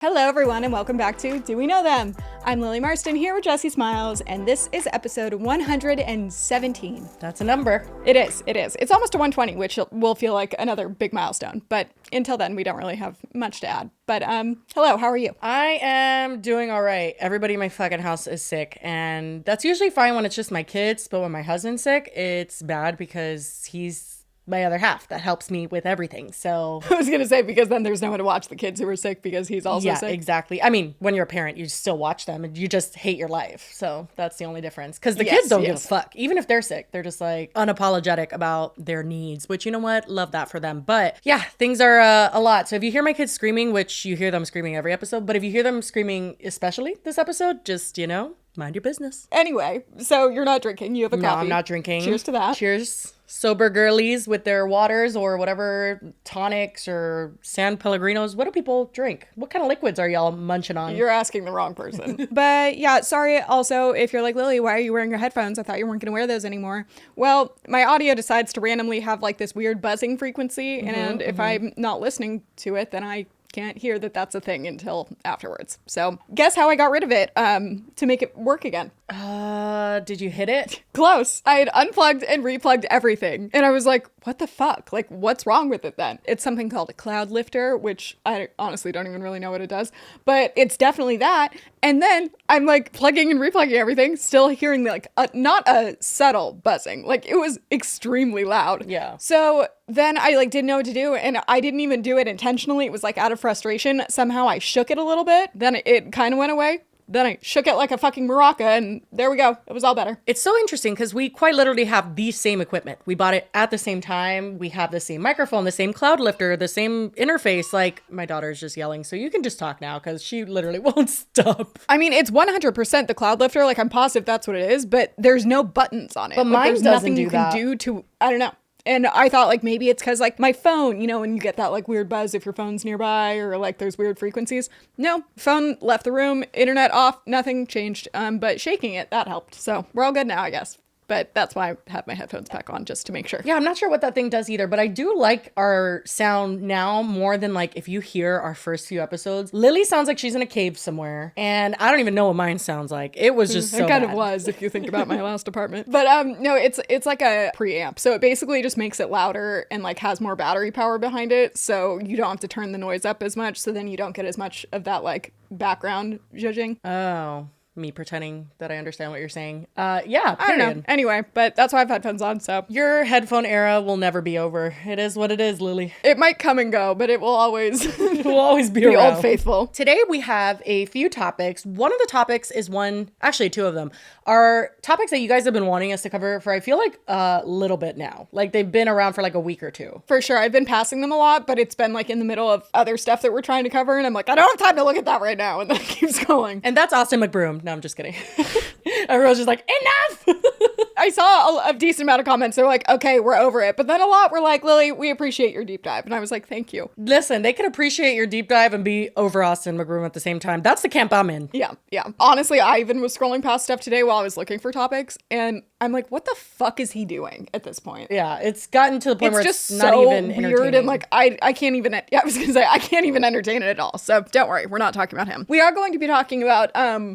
Hello everyone and welcome back to Do We Know Them? I'm Lily Marston here with Jessie Smiles and this is episode 117. That's a number. It is. It's almost to 120, which will feel like another big milestone. But until then, we don't really have much to add. But hello, how are you? I am doing all right. Everybody in my fucking house is sick. And that's usually fine when it's just my kids. But when my husband's sick, it's bad because he's my other half that helps me with everything. So I was gonna say, because then there's no one to watch the kids who are sick because he's also sick. Yeah, exactly. I mean, when you're a parent, you still watch them and you just hate your life. So that's the only difference. Because the kids don't give a fuck. Even if they're sick, they're just like unapologetic about their needs, which, you know what? Love that for them. But yeah, things are a lot. So if you hear my kids screaming, which you hear them screaming every episode, but if you hear them screaming, especially this episode, just, mind your business. Anyway, so you're not drinking. You have a coffee. No, I'm not drinking. Cheers to that. Cheers. Sober girlies with their waters or whatever, tonics or San Pellegrinos. What do people drink? What kind of liquids are y'all munching on? You're asking the wrong person. But yeah, sorry also if you're like, Lily, why are you wearing your headphones? I thought you weren't going to wear those anymore. Well, my audio decides to randomly have like this weird buzzing frequency. And if I'm not listening to it, then I can't hear that that's a thing until afterwards. So guess how I got rid of it to make it work again? Did you hit it? Close. I had unplugged and replugged everything. And I was like, what the fuck? Like, what's wrong with it then? It's something called a cloud lifter, which I honestly don't even really know what it does, but it's definitely that. And then I'm like plugging and replugging everything, still hearing like not a subtle buzzing. Like it was extremely loud. Yeah. So then I like didn't know what to do, and I didn't even do it intentionally. It was like out of frustration. Somehow I shook it a little bit. Then it kind of went away. Then I shook it like a fucking maraca, and there we go. It was all better. It's so interesting because we quite literally have the same equipment. We bought it at the same time. We have the same microphone, the same cloud lifter, the same interface. Like, my daughter's just yelling, so you can just talk now because she literally won't stop. I mean, it's 100% the cloud lifter. Like, I'm positive that's what it is, but there's no buttons on it. But mine there's doesn't nothing do you that. can do to, I don't know. And I thought like maybe it's because like my phone, when you get that like weird buzz if your phone's nearby or like there's weird frequencies. No, phone left the room, internet off, nothing changed. But shaking it, that helped. So we're all good now, I guess. But that's why I have my headphones back on, just to make sure. Yeah, I'm not sure what that thing does either, but I do like our sound now more than like if you hear our first few episodes. Lily sounds like she's in a cave somewhere, and I don't even know what mine sounds like. It was just so It kind bad. of was, if you think about my last apartment. But no, it's like a preamp. So it basically just makes it louder and like has more battery power behind it. So you don't have to turn the noise up as much. So then you don't get as much of that like background judging. Oh. Me pretending that I understand what you're saying. Yeah, I don't know. Anyway, but that's why I have headphones on, so. Your headphone era will never be over. It is what it is, Lily. It might come and go, but it will always It will always be the around. old faithful. Today we have a few topics. One of the topics is actually two of them, are topics that you guys have been wanting us to cover for I feel like a little bit now. Like they've been around for like a week or two. For sure. I've been passing them a lot, but it's been like in the middle of other stuff that we're trying to cover, and I'm like, I don't have time to look at that right now, and then it keeps going. And that's Austin McBroom. No, I'm just kidding. Everyone's just like, enough! I saw a decent amount of comments. They're like, okay, we're over it. But then a lot were like, Lily, we appreciate your deep dive. And I was like, thank you. Listen, they can appreciate your deep dive and be over Austin McBroom at the same time. That's the camp I'm in. Yeah. Honestly, I even was scrolling past stuff today while I was looking for topics. And I'm like, what the fuck is he doing at this point? Yeah, it's gotten to the point where just it's not so even entertaining. weird, and like I can't even. Yeah, I was gonna say I can't even entertain it at all. So don't worry, we're not talking about him. We are going to be talking about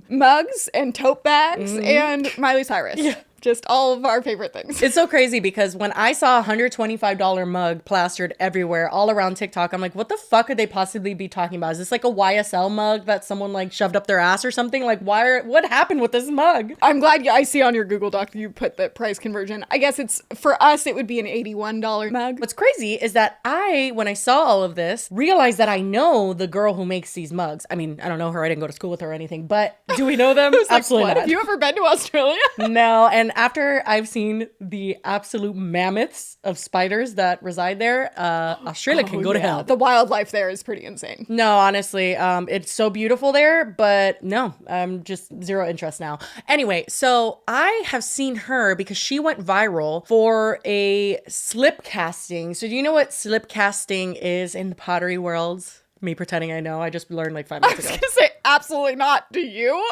mugs and tote bags and Miley Cyrus. Yeah. Just all of our favorite things. It's so crazy because when I saw a $125 mug plastered everywhere, all around TikTok, I'm like, what the fuck could they possibly be talking about? Is this like a YSL mug that someone like shoved up their ass or something? Like, what happened with this mug? I'm glad I see on your Google Doc you put the price conversion. I guess it's, for us, it would be an $81 mug. What's crazy is that when I saw all of this, realized that I know the girl who makes these mugs. I mean, I don't know her. I didn't go to school with her or anything, but do we know them? Absolutely not. Have you ever been to Australia? No, and after I've seen the absolute mammoths of spiders that reside there, Australia can go to hell. The wildlife there is pretty insane. No, honestly, it's so beautiful there, but no, I'm just zero interest now. Anyway, so I have seen her because she went viral for a slip casting. So do you know what slip casting is in the pottery world? Me pretending I know. I just learned like 5 minutes ago. I was gonna say absolutely not. Do you?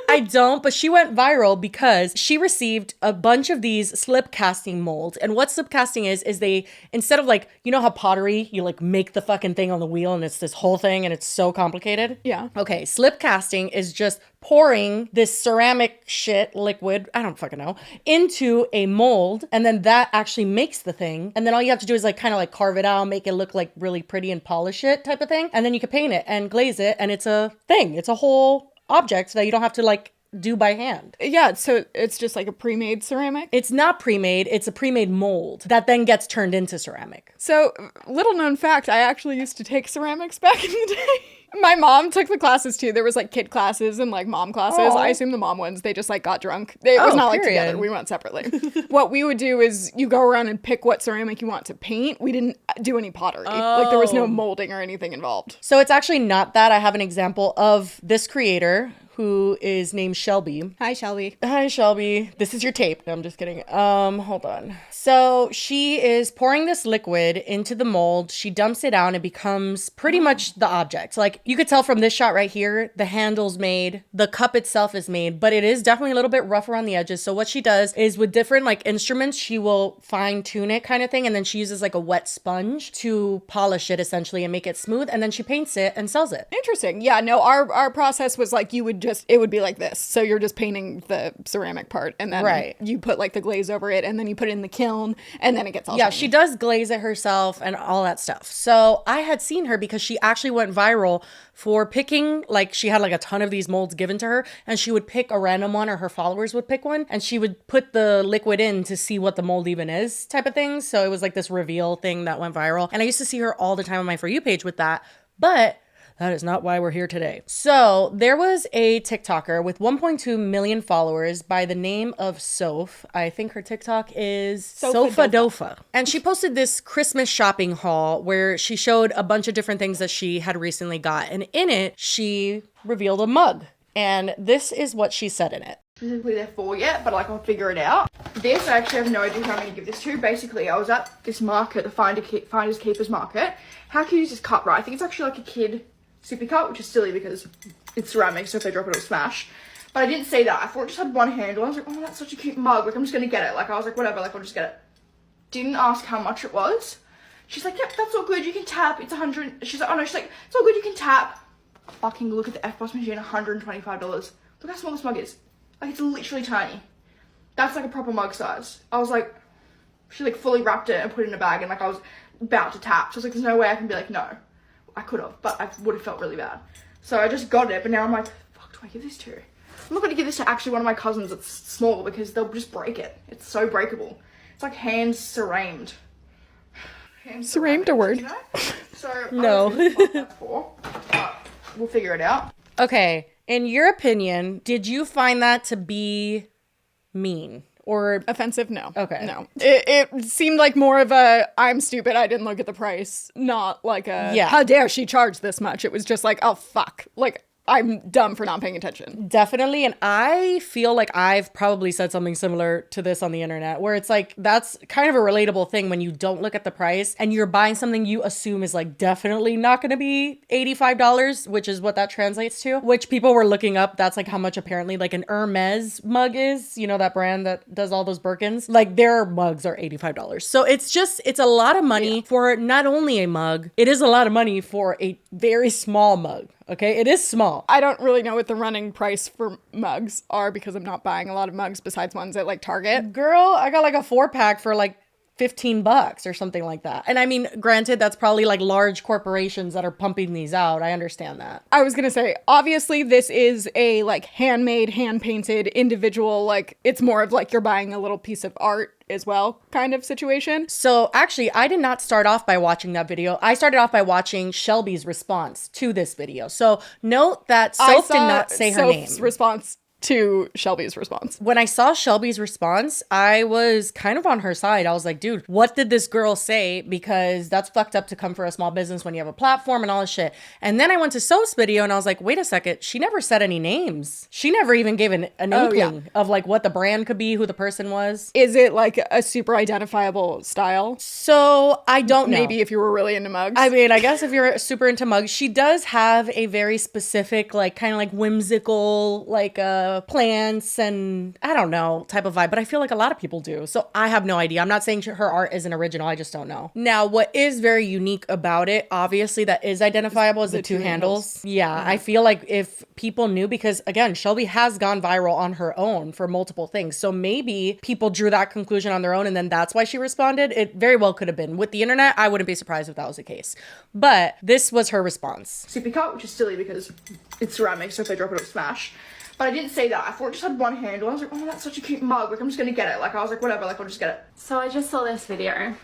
I I don't, but she went viral because she received a bunch of these slip casting molds. And what slip casting is they, instead of like, you know how pottery, you like make the fucking thing on the wheel and it's this whole thing and it's so complicated? Yeah. Okay, slip casting is just pouring this ceramic shit, liquid, I don't fucking know, into a mold. And then that actually makes the thing. And then all you have to do is like kind of like carve it out, make it look like really pretty and polish it type of thing. And then you can paint it and glaze it. And it's a thing. It's a whole object that you don't have to like do by hand. Yeah, so it's just like a pre-made ceramic? It's not pre-made, it's a pre-made mold that then gets turned into ceramic. So, little known fact, I actually used to take ceramics back in the day. My mom took the classes too. There was like kid classes and like mom classes. Aww. I assume the mom ones, they just like got drunk. It was not like together. We went separately. What we would do is you go around and pick what ceramic you want to paint. We didn't do any pottery. Like there was no molding or anything involved. So it's actually not that. I have an example of this creator who is named Shelby. Hi, Shelby. Hi, Shelby. This is your tape. No, I'm just kidding. Hold on. So she is pouring this liquid into the mold. She dumps it out and it becomes pretty much the object. Like you could tell from this shot right here, the handle's made, the cup itself is made, but it is definitely a little bit rough around the edges. So what she does is with different like instruments, she will fine tune it kind of thing. And then she uses like a wet sponge to polish it essentially and make it smooth. And then she paints it and sells it. Interesting. Yeah, no, our process was like you would just, it would be like this. So you're just painting the ceramic part and then you put like the glaze over it and then you put it in the kiln and then it gets all shiny. She does glaze it herself and all that stuff. So I had seen her because she actually went viral for picking, like she had like a ton of these molds given to her and she would pick a random one or her followers would pick one and she would put the liquid in to see what the mold even is type of thing. So it was like this reveal thing that went viral. And I used to see her all the time on my For You page with that. But that is not why we're here today. So there was a TikToker with 1.2 million followers by the name of Soph. I think her TikTok is Sofadofa. And she posted this Christmas shopping haul where she showed a bunch of different things that she had recently got. And in it, she revealed a mug. And this is what she said in it. Specifically there for yet, but like I'll figure it out. This, I actually have no idea who I'm going to give this to. Basically, I was at this market, the Finders Keepers market. How cute is this cup, right? I think it's actually like a kid sippy cup, which is silly because it's ceramic, so if they drop it, it'll smash. But I didn't see that. I thought it just had one handle. I was like, oh, that's such a cute mug. Like, I'm just going to get it. Like, I was like, whatever, like, I'll just get it. Didn't ask how much it was. She's like, yep, that's all good. You can tap. It's 100. She's like, oh no, she's like, it's all good. You can tap. Fucking look at the F-Boss machine, $125. Look how small this mug is. Like, it's literally tiny. That's like a proper mug size. I was like, she like fully wrapped it and put it in a bag and like I was about to tap. So I was like, there's no way I can be like, no. I could have, but I would have felt really bad. So I just got it, but now I'm like, fuck, do I give this to? I'm not going to give this to actually one of my cousins that's small because they'll just break it. It's so breakable. It's like hand ceramic. Ceramic a word? You know? So No. We'll figure it out. Okay, in your opinion, did you find that to be mean? Or offensive? No. Okay. No. It seemed like more of a, I'm stupid, I didn't look at the price. Not like a, how dare she charge this much? It was just like, oh, fuck. Like, I'm dumb for not paying attention. Definitely. And I feel like I've probably said something similar to this on the internet where it's like, that's kind of a relatable thing when you don't look at the price and you're buying something you assume is like definitely not going to be $85, which is what that translates to, which people were looking up. That's like how much apparently like an Hermes mug is, you know, that brand that does all those Birkins, like their mugs are $85. So it's just, it's a lot of money for not only a mug, it is a lot of money for a very small mug. Okay, it is small. I don't really know what the running price for mugs are because I'm not buying a lot of mugs besides ones at like Target. Girl, I got like a 4-pack for like $15 or something like that. And I mean, granted, that's probably like large corporations that are pumping these out. I understand that. I was gonna say, obviously this is a like handmade, hand-painted individual, like it's more of like you're buying a little piece of art as well kind of situation. So actually, I did not start off by watching that video. I started off by watching Shelby's response to this video. So note that Soph did not say her name. Soph's response to Shelby's response. When I saw Shelby's response, I was kind of on her side. I was like, dude, what did this girl say? Because that's fucked up to come for a small business when you have a platform and all this shit. And then I went to Soph's video and I was like, wait a second. She never said any names. She never even gave an inkling of like what the brand could be, who the person was. Is it like a super identifiable style? So I don't know. Maybe if you were really into mugs. I mean, I guess if you're super into mugs, she does have a very specific, like kind of like whimsical, like plants and I don't know type of vibe, but I feel like a lot of people do. So I have no idea. I'm not saying her art isn't original. I just don't know. Now, what is very unique about it, obviously that is identifiable, is the two handles. Yeah, I feel like if people knew, because again, Shelby has gone viral on her own for multiple things. So maybe people drew that conclusion on their own and then that's why she responded. It very well could have been. With the internet, I wouldn't be surprised if that was the case. But this was her response. Sippy cup, which is silly because it's ceramic, so if I drop it, it'll smash. But I didn't say that. I thought it just had one handle. I was like, oh, that's such a cute mug. Like, I'm just gonna get it. Like, I was like, whatever, like, I'll just get it. So I just saw this video,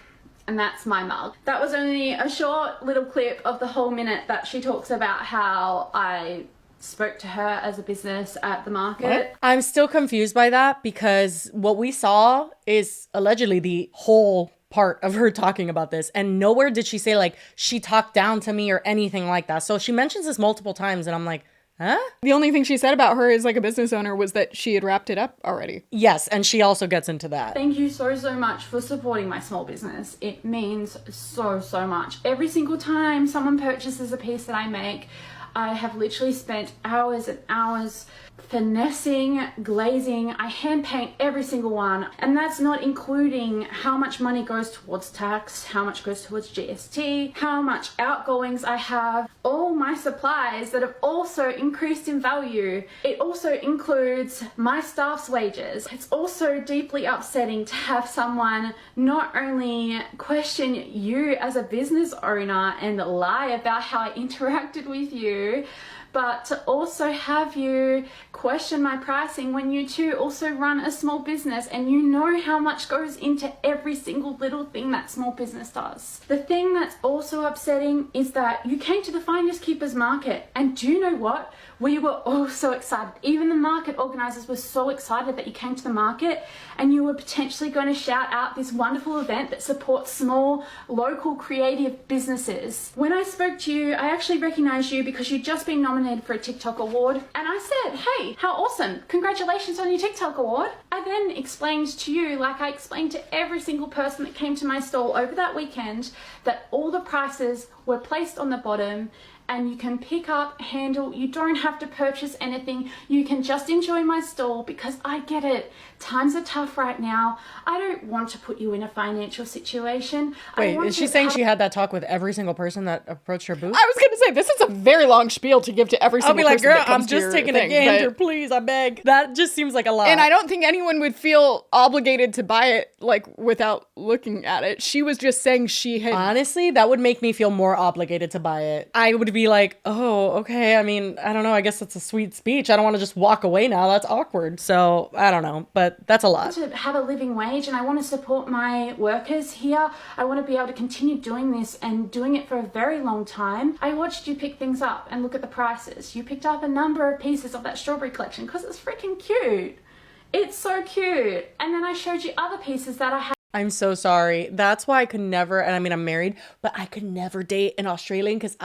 and that's my mug. That was only a short little clip of the whole minute that she talks about how I spoke to her as a business at the market. What? I'm still confused by that because what we saw is allegedly the whole part of her talking about this, and nowhere did she say like she talked down to me or anything like that. So she mentions this multiple times and I'm like, huh? The only thing she said about her as like a business owner was that she had wrapped it up already. Yes, and she also gets into that. Thank you so much for supporting my small business. It means so much. Every single time someone purchases a piece that I make, I have literally spent hours and hours finessing, glazing. I hand paint every single one, and that's not including how much money goes towards tax, how much goes towards GST, how much outgoings I have, all my supplies that have also increased in value. It also includes my staff's wages. It's also deeply upsetting to have someone not only question you as a business owner and lie about how I interacted with you, but to also have you question my pricing when you too also run a small business and you know how much goes into every single little thing that small business does. The thing that's also upsetting is that you came to the Finders Keepers market, and do you know what? We were all so excited. Even the market organizers were so excited that you came to the market and you were potentially going to shout out this wonderful event that supports small, local, creative businesses. When I spoke to you, I actually recognized you because you'd just been nominated for a TikTok award. And I said, hey, how awesome. Congratulations on your TikTok award. I then explained to you, like I explained to every single person that came to my stall over that weekend, that all the prices were placed on the bottom and you can pick up, handle, you don't have to purchase anything. You can just enjoy my stall because I get it. Times are tough right now. I don't want to put you in a financial situation. Wait, is she saying she had that talk with every single person that approached her booth? I was going to say, this is a very long spiel to give to every single person. I'll be like, girl, that comes I'm to just your taking thing, a gander, but- please, I beg. That just seems like a lot. And I don't think anyone would feel obligated to buy it, like, without looking at it. She was just saying she had... Honestly, that would make me feel more obligated to buy it. I would be like, oh, okay, I mean, I don't know, I guess it's a sweet speech. I don't want to just walk away now. That's awkward. So, I don't know, but that's a lot. To have a living wage, and I want to support my workers here. I want to be able to continue doing this and doing it for a very long time. I watched you pick things up and look at the prices. You picked up a number of pieces of that strawberry collection because it's freaking cute. It's so cute. And then I showed you other pieces that I had. I'm so sorry. That's why I could never, and I mean, I'm married, but I could never date an Australian because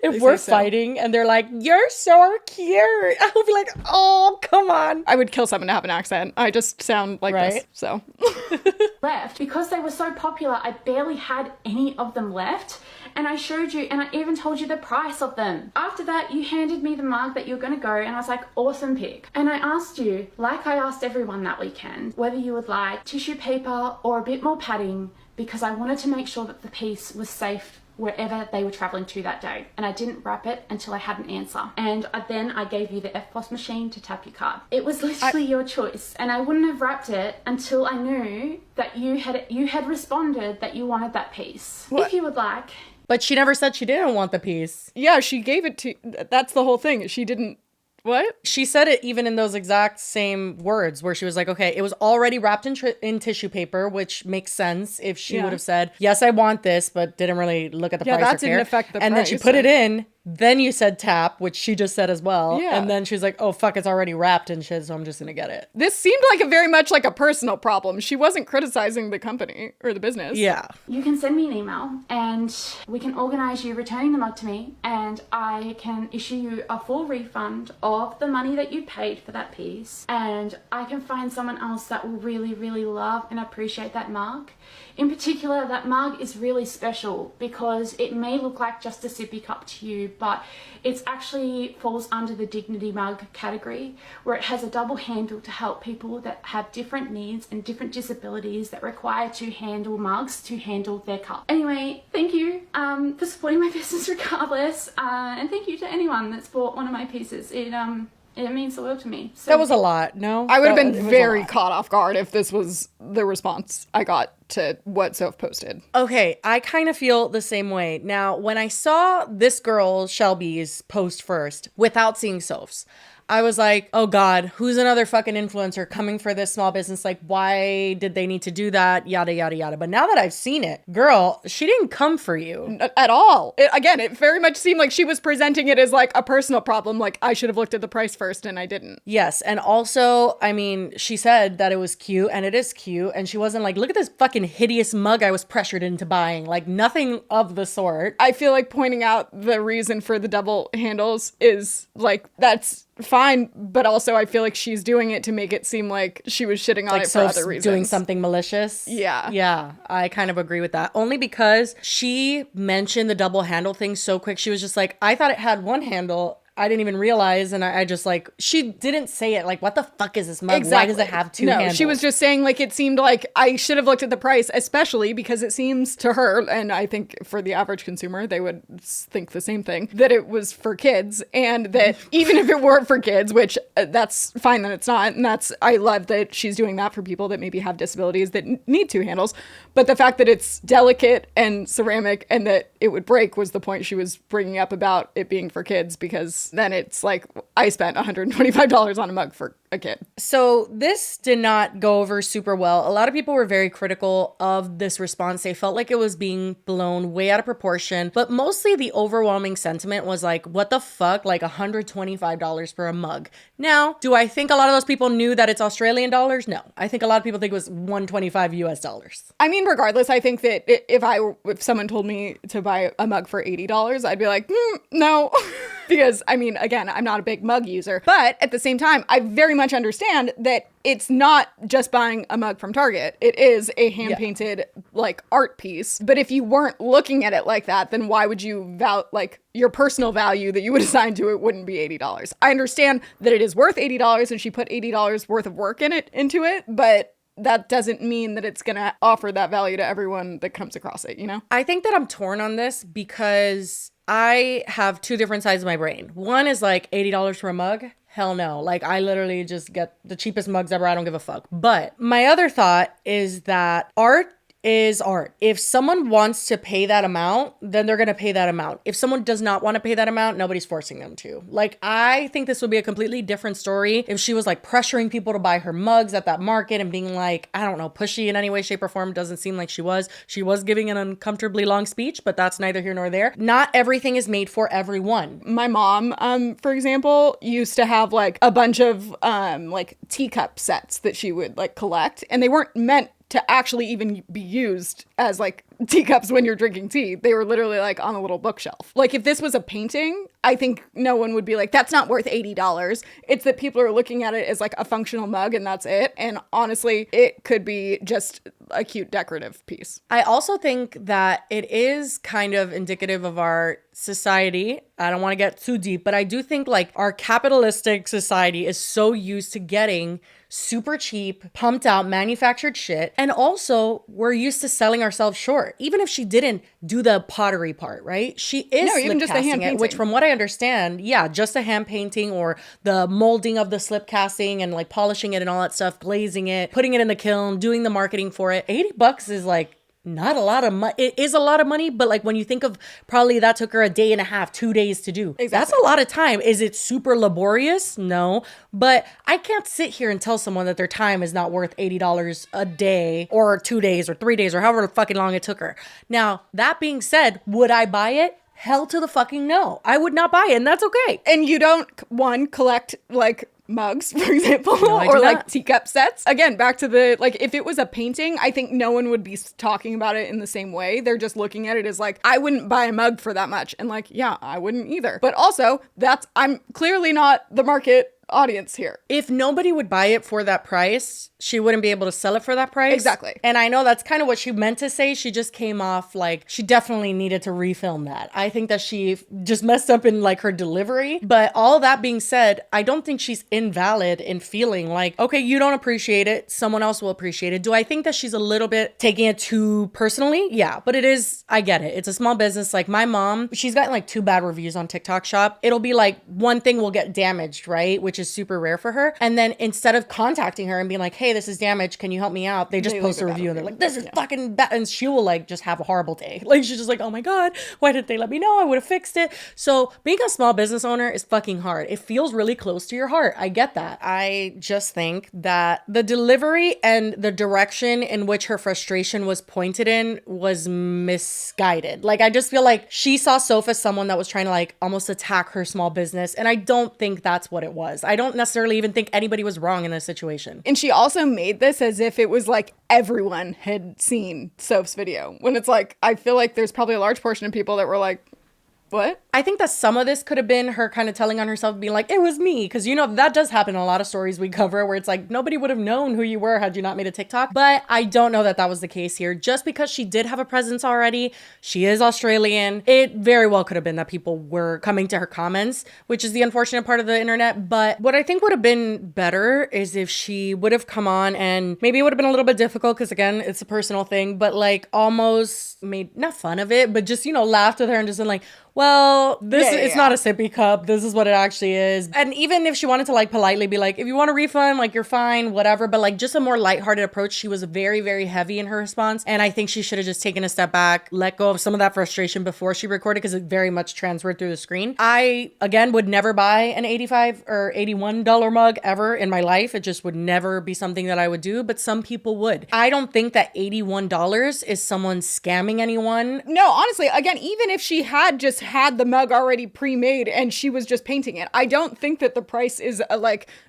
if we're fighting and they're like, you're so cute, I'll be like, oh, come on. I would kill someone to have an accent. I just sound like this, so. Left. Because they were so popular, I barely had any of them left. And I showed you, and I even told you the price of them. After that, you handed me the mug that you were going to go, and I was like, awesome pick. And I asked you, like I asked everyone that weekend, whether you would like tissue paper or a bit more padding, because I wanted to make sure that the piece was safe wherever they were traveling to that day. And I didn't wrap it until I had an answer. And then I gave you the FPOS machine to tap your card. It was literally your choice. And I wouldn't have wrapped it until I knew that you had responded that you wanted that piece. What? If you would like. But she never said she didn't want the piece. Yeah, she gave it to... That's the whole thing. She didn't... What? She said it even in those exact same words where she was like, okay, it was already wrapped in tissue paper, which makes sense if she would have said, yes, I want this, but didn't really look at the price or care. Yeah, that didn't affect the price. And then she put it in. Then you said tap, which she just said as well. Yeah. And then she's like, oh, fuck, it's already wrapped and shit, so I'm just gonna get it. This seemed like a very much like a personal problem. She wasn't criticizing the company or the business. Yeah. You can send me an email and we can organize you returning the mug to me, and I can issue you a full refund of the money that you paid for that piece, and I can find someone else that will really, really love and appreciate that mug. In particular, that mug is really special because it may look like just a sippy cup to you, but it's actually falls under the dignity mug category, where it has a double handle to help people that have different needs and different disabilities that require to handle mugs to handle their cup. Anyway, thank you for supporting my business regardless, and thank you to anyone that's bought one of my pieces. It means the world to me. So That was a lot, no? I would have It been was a very lot. caught off guard if this was the response I got to what Soph posted. Okay, I kind of feel the same way. Now, when I saw this girl, Shelby's, post first, without seeing Soph's, I was like, oh God, who's another fucking influencer coming for this small business? Like, why did they need to do that? Yada, yada, yada. But now that I've seen it, girl, she didn't come for you. At all. It very much seemed like she was presenting it as like a personal problem. Like, I should have looked at the price first and I didn't. Yes. And also, I mean, she said that it was cute, and it is cute. And she wasn't like, look at this fucking hideous mug I was pressured into buying. Like, nothing of the sort. I feel like pointing out the reason for the double handles is like, that's fine, but also I feel like she's doing it to make it seem like she was shitting on Like it for Soph's other reasons. doing something malicious. Yeah. Yeah, I kind of agree with that. Only because she mentioned the double handle thing so quick. She was just like, I thought it had one handle. I didn't even realize, and I just like, she didn't say it. Like, what the fuck is this mug? Exactly. Why does it have two handles? She was just saying like it seemed like I should have looked at the price, especially because it seems to her, and I think for the average consumer, they would think the same thing, that it was for kids, and that even if it weren't for kids, which that's fine that it's not, and I love that she's doing that for people that maybe have disabilities that need two handles, but the fact that it's delicate and ceramic and that it would break was the point she was bringing up about it being for kids, because then it's like I spent $125 on a mug for a kid. So this did not go over super well. A lot of people were very critical of this response. They felt like it was being blown way out of proportion, but mostly the overwhelming sentiment was like, what the fuck? Like $125 for a mug. Now, do I think a lot of those people knew that it's Australian dollars? No. I think a lot of people think it was $125 US. I mean, regardless, I think that if someone told me to buy a mug for $80, I'd be like, no. Because, I mean, again, I'm not a big mug user. But at the same time, I very much understand that it's not just buying a mug from Target. It is a hand-painted, like, art piece. But if you weren't looking at it like that, then why would you your personal value that you would assign to it wouldn't be $80. I understand that it is worth $80 and she put $80 worth of work into it, but that doesn't mean that it's going to offer that value to everyone that comes across it, you know? I think that I'm torn on this because I have two different sides of my brain. One is like $80 for a mug. Hell no. Like, I literally just get the cheapest mugs ever. I don't give a fuck. But my other thought is that art is art. If someone wants to pay that amount, then they're going to pay that amount. If someone does not want to pay that amount, nobody's forcing them to. Like, I think this would be a completely different story if she was like pressuring people to buy her mugs at that market and being like, I don't know, pushy in any way, shape, or form. Doesn't seem like she was. She was giving an uncomfortably long speech, but that's neither here nor there. Not everything is made for everyone. My mom, for example, used to have like a bunch of like teacup sets that she would like collect, and they weren't meant to actually even be used as like teacups when you're drinking tea. They were literally like on a little bookshelf. Like, if this was a painting, I think no one would be like, that's not worth $80. It's that people are looking at it as like a functional mug and that's it. And honestly, it could be just a cute decorative piece. I also think that it is kind of indicative of our society. I don't want to get too deep, but I do think like our capitalistic society is so used to getting super cheap, pumped out, manufactured shit. And also, we're used to selling ourselves short. Even if she didn't do the pottery part, right? She is even just the hand slip casting it, which painting. from what I understand, yeah, just a hand painting or the molding of the slip casting and like polishing it and all that stuff, glazing it, putting it in the kiln, doing the marketing for it. $80 is like not a lot of money. It is a lot of money, but like when you think of probably that took her a day and a half, 2 days to do. Exactly. That's a lot of time. Is it super laborious? No, but I can't sit here and tell someone that their time is not worth $80 a day or 2 days or 3 days or however fucking long it took her. Now, that being said, would I buy it? Hell to the fucking no. I would not buy it, and that's okay. And you don't, collect like mugs, for example, I or do like not. teacup sets. Again, back to the, like, if it was a painting, I think no one would be talking about it in the same way. They're just looking at it as like, I wouldn't buy a mug for that much. And like, yeah, I wouldn't either. But also, I'm clearly not the market audience here. If nobody would buy it for that price, she wouldn't be able to sell it for that price. Exactly. And I know that's kind of what she meant to say. She just came off like she definitely needed to refilm that. I think that she just messed up in like her delivery. But all that being said, I don't think she's invalid in feeling like, okay, you don't appreciate it, someone else will appreciate it. Do I think that she's a little bit taking it too personally? Yeah, but it is, I get it. It's a small business. Like my mom, she's gotten like 2 bad reviews on TikTok Shop. It'll be like one thing will get damaged, right? Which is super rare for her. And then instead of contacting her and being like, hey, this is damaged, can you help me out? They just post a review and they're like, this is fucking bad. And she will like just have a horrible day. Like she's just like, oh my God, why didn't they let me know? I would have fixed it. So being a small business owner is fucking hard. It feels really close to your heart. I get that. I just think that the delivery and the direction in which her frustration was pointed in was misguided. Like I just feel like she saw Soph as someone that was trying to like almost attack her small business. And I don't think that's what it was. I don't necessarily even think anybody was wrong in this situation. And she also made this as if it was like everyone had seen Soph's video. When it's like, I feel like there's probably a large portion of people that were like, what? I think that some of this could have been her kind of telling on herself, being like, it was me. Because, you know, that does happen in a lot of stories we cover where it's like, nobody would have known who you were had you not made a TikTok. But I don't know that that was the case here. Just because she did have a presence already, she is Australian. It very well could have been that people were coming to her comments, which is the unfortunate part of the internet. But what I think would have been better is if she would have come on, and maybe it would have been a little bit difficult because, again, it's a personal thing, but like almost made, not fun of it, but just, you know, laughed with her and just been like, well, it's not a sippy cup. This is what it actually is. And even if she wanted to like politely be like, if you want a refund, like you're fine, whatever. But like just a more lighthearted approach. She was very, very heavy in her response. And I think she should have just taken a step back, let go of some of that frustration before she recorded because it very much transferred through the screen. I, again, would never buy an $85 or $81 mug ever in my life. It just would never be something that I would do. But some people would. I don't think that $81 is someone scamming anyone. No, honestly, again, even if she had just had the mug already pre-made and she was just painting it, I don't think that the price is a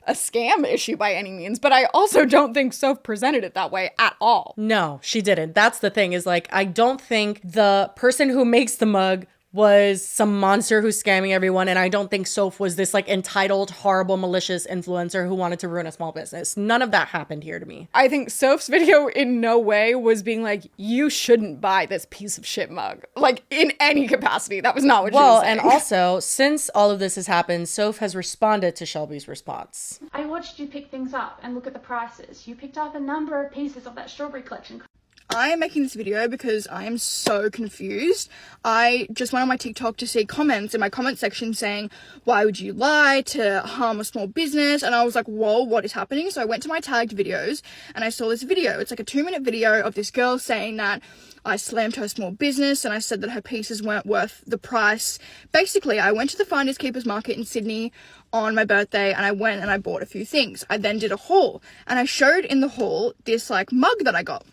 scam issue by any means, but I also don't think Soph presented it that way at all. No, she didn't. That's the thing, is like, I don't think the person who makes the mug was some monster who's scamming everyone. And I don't think Soph was this like entitled, horrible, malicious influencer who wanted to ruin a small business. None of that happened here to me. I think Soph's video in no way was being like, you shouldn't buy this piece of shit mug. Like in any capacity. That was not what she was saying. And also, since all of this has happened, Soph has responded to Shelby's response. I watched you pick things up and look at the prices. You picked up a number of pieces of that strawberry collection. I am making this video because I am so confused. I just went on my TikTok to see comments in my comment section saying, why would you lie to harm a small business? And I was like, whoa, what is happening? So I went to my tagged videos and I saw this video. It's like a 2-minute video of this girl saying that I slammed her small business and I said that her pieces weren't worth the price. Basically, I went to the Finders Keepers market in Sydney on my birthday and I went and I bought a few things. I then did a haul and I showed in the haul this like mug that I got.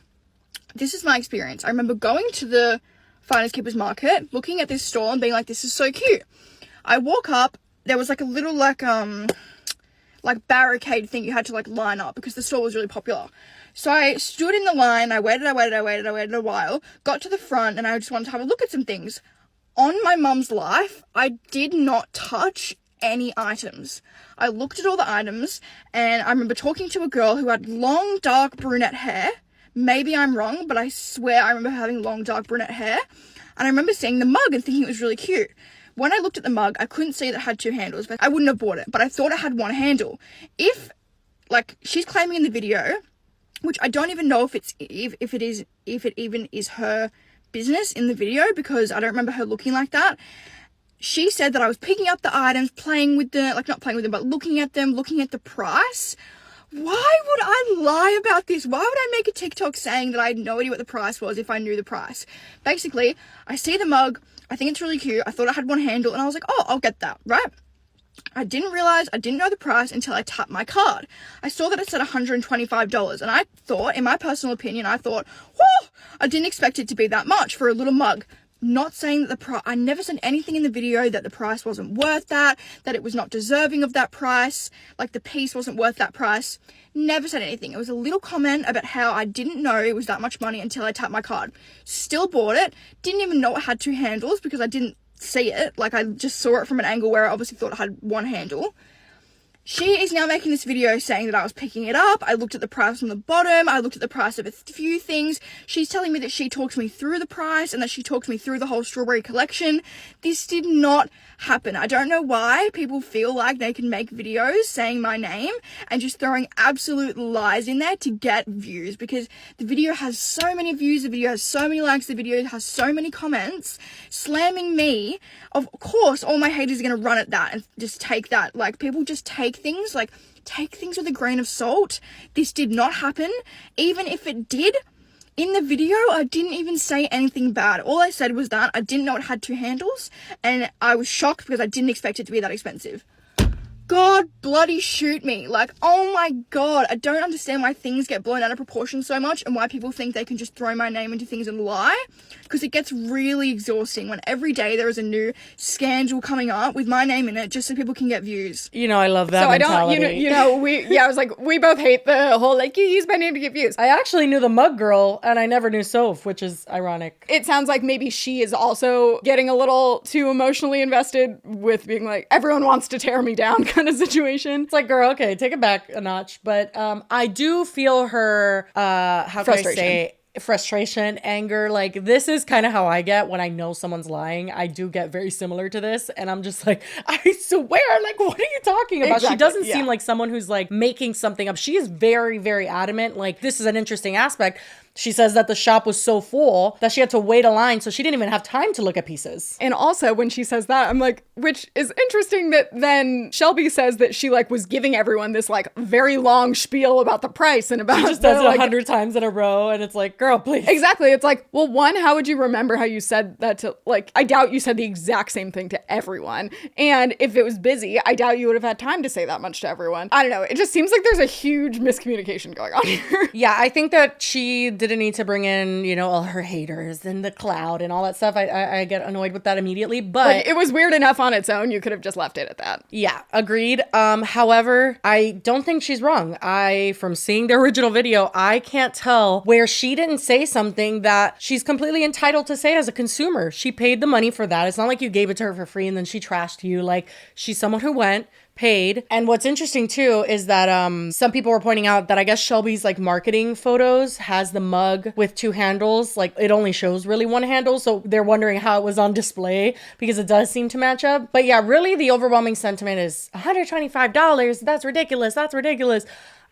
This is my experience. I remember going to the Finders Keepers market, looking at this store and being like, this is so cute. I walk up, there was like a little like barricade thing you had to like line up because the store was really popular. So I stood in the line, I waited a while, got to the front and I just wanted to have a look at some things. On my mum's life, I did not touch any items. I looked at all the items and I remember talking to a girl who had long, dark brunette hair. Maybe I'm wrong, but I swear I remember having long, dark brunette hair. And I remember seeing the mug and thinking it was really cute. When I looked at the mug, I couldn't see that it had 2 handles, but I wouldn't have bought it. But I thought it had 1 handle. If, like, she's claiming in the video, which I don't even know if it even is her business in the video, because I don't remember her looking like that. She said that I was picking up the items, playing with them, like not playing with them, but looking at them, looking at the price. Why would I lie about this? Why would I make a TikTok saying that I had no idea what the price was if I knew the price? Basically, I see the mug, I think it's really cute, I thought it had 1 handle, and I was like, oh, I'll get that, right? I didn't know the price until I tapped my card. I saw that it said $125, and I thought, in my personal opinion, whoa, I didn't expect it to be that much for a little mug. Not saying that the price, I never said anything in the video that the price wasn't worth that it was not deserving of that price, like the piece wasn't worth that price. Never said anything. It was a little comment about how I didn't know it was that much money until I tapped my card. Still bought it. Didn't even know it had 2 handles because I didn't see it. Like I just saw it from an angle where I obviously thought it had 1 handle. She is now making this video saying that I was picking it up. I looked at the price on the bottom. I looked at the price of a few things. She's telling me that she talked me through the price and that she talked me through the whole strawberry collection. This did not happen. I don't know why people feel like they can make videos saying my name and just throwing absolute lies in there to get views, because the video has so many views, the video has so many likes, the video has so many comments slamming me. Of course, all my haters are going to run at that and just take that. Like, people just take things with a grain of salt. This did not happen. Even if it did, in the video, I didn't even say anything bad. All I said was that I didn't know it had 2 handles, and I was shocked because I didn't expect it to be that expensive. God bloody shoot me. Like, oh my God, I don't understand why things get blown out of proportion so much and why people think they can just throw my name into things and lie, because it gets really exhausting when every day there is a new scandal coming up with my name in it just so people can get views. You know, I love that So mentality. I was like, we both hate the whole, like, you use my name to get views. I actually knew the mug girl and I never knew Soph, which is ironic. It sounds like maybe she is also getting a little too emotionally invested with being like, everyone wants to tear me down kind of situation. It's like, girl, okay, take it back a notch. But I do feel her, how can I say, frustration, anger. Like, this is kind of how I get when I know someone's lying. I do get very similar to this. And I'm just like, I swear, like, what are you talking about? Exactly, She doesn't yeah. seem like someone who's like making something up. She is very, very adamant. Like, this is an interesting aspect. She says that the shop was so full that she had to wait a line, so she didn't even have time to look at pieces. And also when she says that, I'm like, which is interesting that then Shelby says that she like was giving everyone this like very long spiel about the price and about She just does it 100 times in a row, and it's like, girl, please. Exactly. It's like, well, one, how would you remember how you said that to, like, I doubt you said the exact same thing to everyone. And if it was busy, I doubt you would have had time to say that much to everyone. I don't know. It just seems like there's a huge miscommunication going on here. Yeah, I think that she didn't need to bring in, you know, all her haters and the cloud and all that stuff. I get annoyed with that immediately, but Like, it was weird enough on its own. You could have just left it at that. yeah, agreed. However, I don't think she's wrong. From seeing the original video, I can't tell where she didn't say something that she's completely entitled to say as a consumer. She paid the money for that. It's not like you gave it to her for free and then she trashed you. Like, she's someone who went, paid. And what's interesting too is that some people were pointing out that I guess Shelby's like marketing photos has the mug with 2 handles. Like, it only shows really 1 handle, so they're wondering how it was on display because it does seem to match up. But yeah, really the overwhelming sentiment is $125. That's ridiculous. That's ridiculous.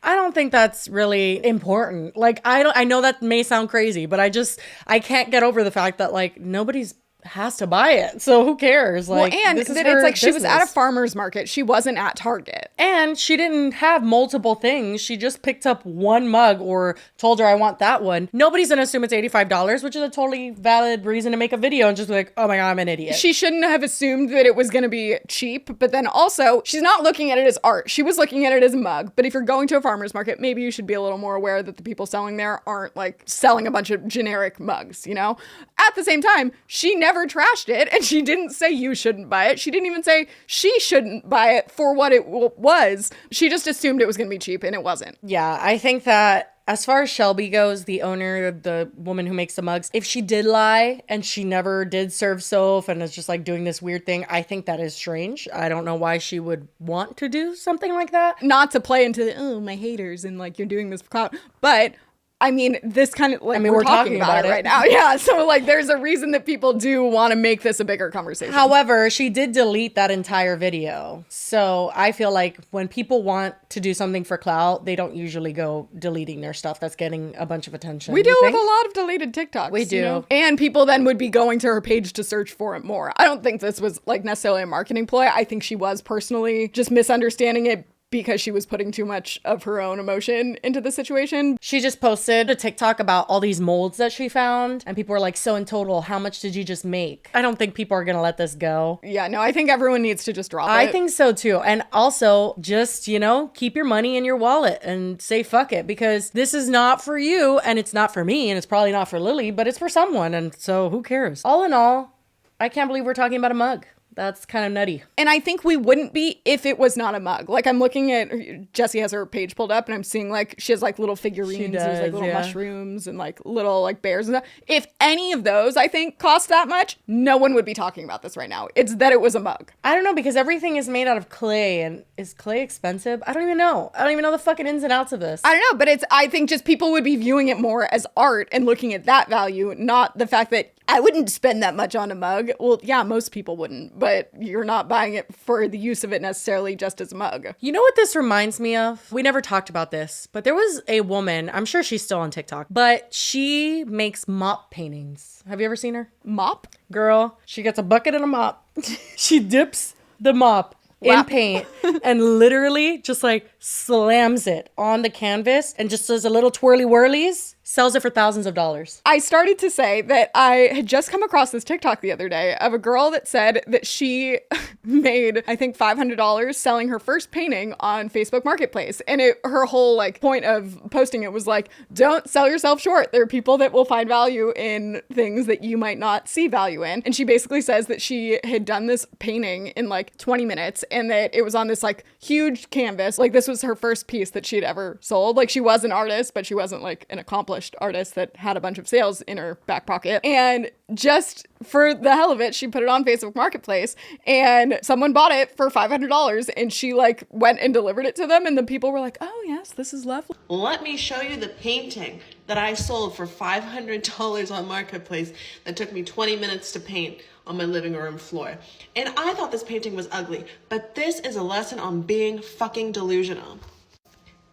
I don't think that's really important. Like, I know that may sound crazy, but I can't get over the fact that like nobody's has to buy it, so who cares? Like, well, and this is that her it's like she was at a business. farmer's market. She wasn't at Target. And she didn't have multiple things. She just picked up 1 mug or told her, I want that one. Nobody's gonna assume it's $85, which is a totally valid reason to make a video and just be like, oh my God, I'm an idiot. She shouldn't have assumed that it was going to be cheap, but then also she's not looking at it as art. She was looking at it as a mug. But if you're going to a farmer's market, maybe you should be a little more aware that the people selling there aren't like selling a bunch of generic mugs, you know? At the same time, she never trashed it, and she didn't say you shouldn't buy it. She didn't even say she shouldn't buy it for what it was. She just assumed it was going to be cheap, and it wasn't. Yeah, I think that as far as Shelby goes, the owner, the woman who makes the mugs, if she did lie and she never did serve Soph and is just like doing this weird thing, I think that is strange. I don't know why she would want to do something like that. Not to play into the, oh, my haters, and like you're doing this for clout, but I mean, this kind of, like, we're talking about it right now. Yeah, so, like, there's a reason that people do want to make this a bigger conversation. However, she did delete that entire video. So I feel like when people want to do something for clout, they don't usually go deleting their stuff that's getting a bunch of attention. We do with a lot of deleted TikToks. We do. You know? And people then would be going to her page to search for it more. I don't think this was, like, necessarily a marketing ploy. I think she was personally just misunderstanding it because she was putting too much of her own emotion into the situation. She just posted a TikTok about all these molds that she found, and people were like, so in total, how much did you just make? I don't think people are gonna let this go. Yeah, no, I think everyone needs to just drop it. I think so too. And also just, you know, keep your money in your wallet and say fuck it, because this is not for you and it's not for me and it's probably not for Lily, but it's for someone. And so who cares? All in all, I can't believe we're talking about a mug. That's kind of nutty. And I think we wouldn't be if it was not a mug. Like I'm looking at, Jessie has her page pulled up and I'm seeing like, she has like little figurines, there's like little mushrooms and like little like bears and stuff. If any of those I think cost that much, no one would be talking about this right now. It's that it was a mug. I don't know, because everything is made out of clay, and is clay expensive? I don't even know. I don't even know the fucking ins and outs of this. I don't know, but I think just people would be viewing it more as art and looking at that value, not the fact that I wouldn't spend that much on a mug. Well, yeah, most people wouldn't, but you're not buying it for the use of it necessarily just as a mug. You know what this reminds me of? We never talked about this, but there was a woman, I'm sure she's still on TikTok, but she makes mop paintings. Have you ever seen her? Mop? Girl, she gets a bucket and a mop. She dips the mop in paint and literally just like slams it on the canvas and just does a little twirly whirlies. Sells it for thousands of dollars. I started to say that I had just come across this TikTok the other day of a girl that said that she made, I think, $500 selling her first painting on Facebook Marketplace. And her whole like point of posting it was like, don't sell yourself short. There are people that will find value in things that you might not see value in. And she basically says that she had done this painting in like 20 minutes and that it was on this like huge canvas. Like this was her first piece that she'd ever sold. Like she was an artist, but she wasn't like an accomplished artist that had a bunch of sales in her back pocket. And just for the hell of it, she put it on Facebook Marketplace and someone bought it for $500 and she like went and delivered it to them and the people were like, oh yes, this is lovely. Let me show you the painting that I sold for $500 on Marketplace that took me 20 minutes to paint on my living room floor. And I thought this painting was ugly, but this is a lesson on being fucking delusional.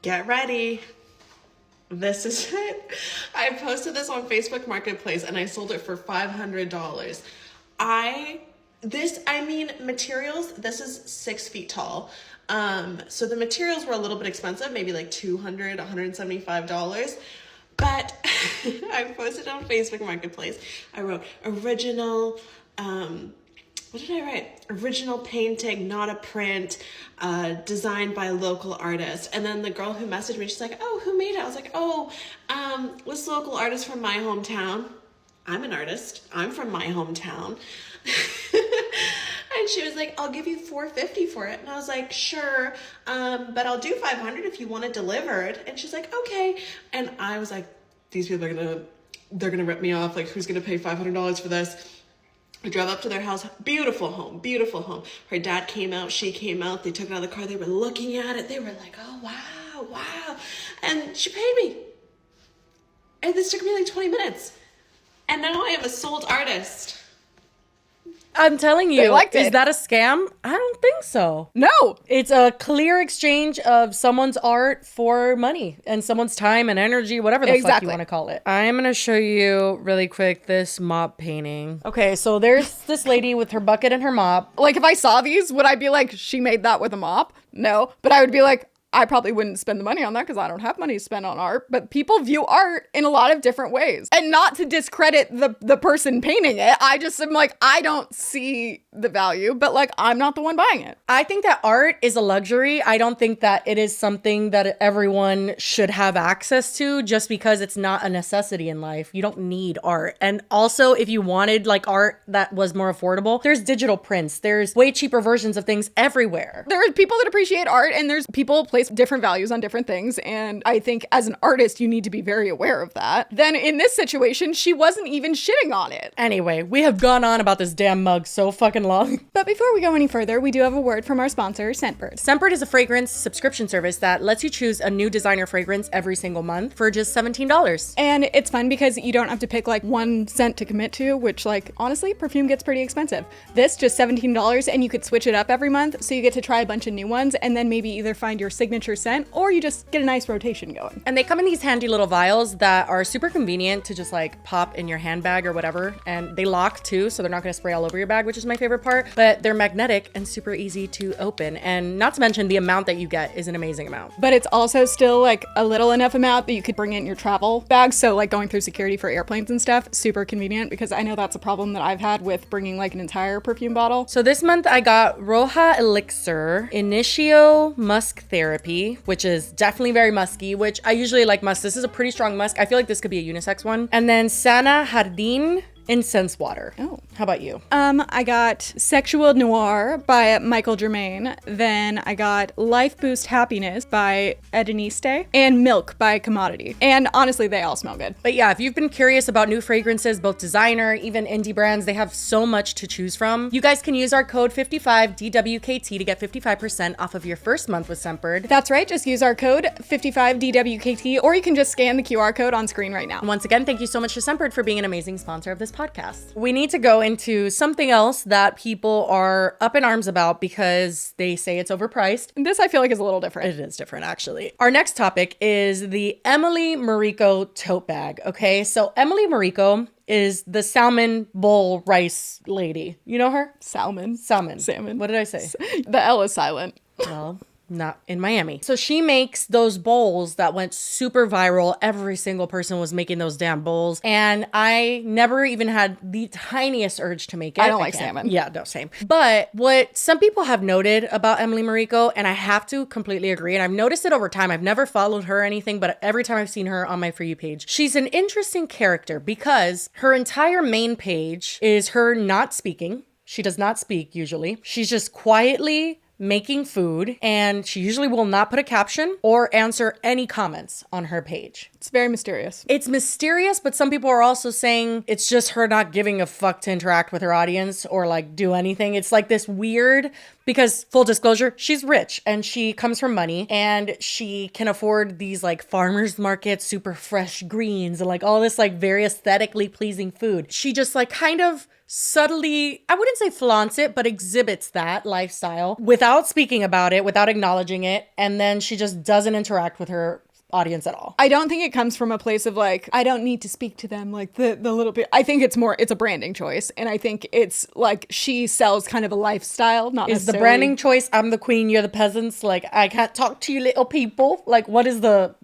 Get ready. This is it. I posted this on Facebook Marketplace and I sold it for $500. Materials, this is 6 feet tall. So the materials were a little bit expensive, maybe like $200, $175. But I posted on Facebook Marketplace. I wrote original, what did I write? Original painting, not a print, designed by a local artist. And then the girl who messaged me, she's like, oh, who made it? I was like, this local artist from my hometown. I'm an artist. I'm from my hometown. And she was like, I'll give you $450 for it. And I was like, sure, but I'll do $500 if you want it delivered. And she's like, okay. And I was like, these people they're gonna rip me off. Like, who's gonna pay $500 for this? I drove up to their house. Beautiful home, beautiful home. Her dad came out, she came out. They took it out of the car. They were looking at it. They were like, oh, wow, wow. And she paid me. And this took me like 20 minutes. And now I am a sold artist. I'm telling you, is that a scam? I don't think so. No. It's a clear exchange of someone's art for money and someone's time and energy, whatever the fuck you want to call it. I'm going to show you really quick this mop painting. Okay, so there's this lady with her bucket and her mop. Like if I saw these, would I be like, she made that with a mop? No. But I would be like, I probably wouldn't spend the money on that because I don't have money to spend on art. But people view art in a lot of different ways. And not to discredit the person painting it, I just am like, I don't see the value, but like, I'm not the one buying it. I think that art is a luxury. I don't think that it is something that everyone should have access to just because it's not a necessity in life. You don't need art. And also, if you wanted like art that was more affordable, there's digital prints. There's way cheaper versions of things everywhere. There are people that appreciate art and there's people place different values on different things. And I think as an artist, you need to be very aware of that. Then in this situation, she wasn't even shitting on it. Anyway, we have gone on about this damn mug so fucking long. But before we go any further, we do have a word from our sponsor, Scentbird. Scentbird is a fragrance subscription service that lets you choose a new designer fragrance every single month for just $17. And it's fun because you don't have to pick like one scent to commit to, which like honestly, perfume gets pretty expensive. This just $17 and you could switch it up every month. So you get to try a bunch of new ones and then maybe either find your signature scent or you just get a nice rotation going. And they come in these handy little vials that are super convenient to just like pop in your handbag or whatever. And they lock too, so they're not gonna spray all over your bag, which is my favorite part, but they're magnetic and super easy to open. And not to mention the amount that you get is an amazing amount. But it's also still like a little enough amount that you could bring it in your travel bag. So like going through security for airplanes and stuff, super convenient because I know that's a problem that I've had with bringing like an entire perfume bottle. So this month I got Roja Elixir Initio Musk Therapy, which is definitely very musky, which I usually like musk. This is a pretty strong musk. I feel like this could be a unisex one. And then Sana Jardin incense water. Oh. How about you? I got Sexual Noir by Michael Germain. Then I got Life Boost Happiness by Ediniste and Milk by Commodity. And honestly, they all smell good. But yeah, if you've been curious about new fragrances, both designer, even indie brands, they have so much to choose from. You guys can use our code 55DWKT to get 55% off of your first month with Scentbird. That's right. Just use our code 55DWKT, or you can just scan the QR code on screen right now. Once again, thank you so much to Scentbird for being an amazing sponsor of this podcast. We need to go into something else that people are up in arms about because they say it's overpriced. This I feel like is a little different. It is different, actually. Our next topic is the Emily Mariko tote bag. Okay, so Emily Mariko is the salmon bowl rice lady. You know her? Salmon. Salmon. What did I say? The L is silent. Well, not in Miami. So she makes those bowls that went super viral. Every single person was making those damn bowls. And I never even had the tiniest urge to make it. I don't like salmon. Yeah, no, same. But what some people have noted about Emily Mariko, and I have to completely agree, and I've noticed it over time. I've never followed her or anything, but every time I've seen her on my For You page, she's an interesting character because her entire main page is her not speaking. She does not speak usually. She's just quietly making food, and she usually will not put a caption or answer any comments on her page. It's very mysterious. It's mysterious, but some people are also saying it's just her not giving a fuck to interact with her audience or like do anything. It's like this weird, because full disclosure, she's rich and she comes from money and she can afford these like farmers market, super fresh greens and like all this like very aesthetically pleasing food. She just like kind of subtly, I wouldn't say flaunts it, but exhibits that lifestyle without speaking about it, without acknowledging it. And then she just doesn't interact with her audience at all. I don't think it comes from a place of like, I don't need to speak to them, like the little bit. I think it's more, it's a branding choice. And I think it's like she sells kind of a lifestyle, not Is the necessarily branding choice, I'm the queen, you're the peasants, like I can't talk to you little people? Like what is the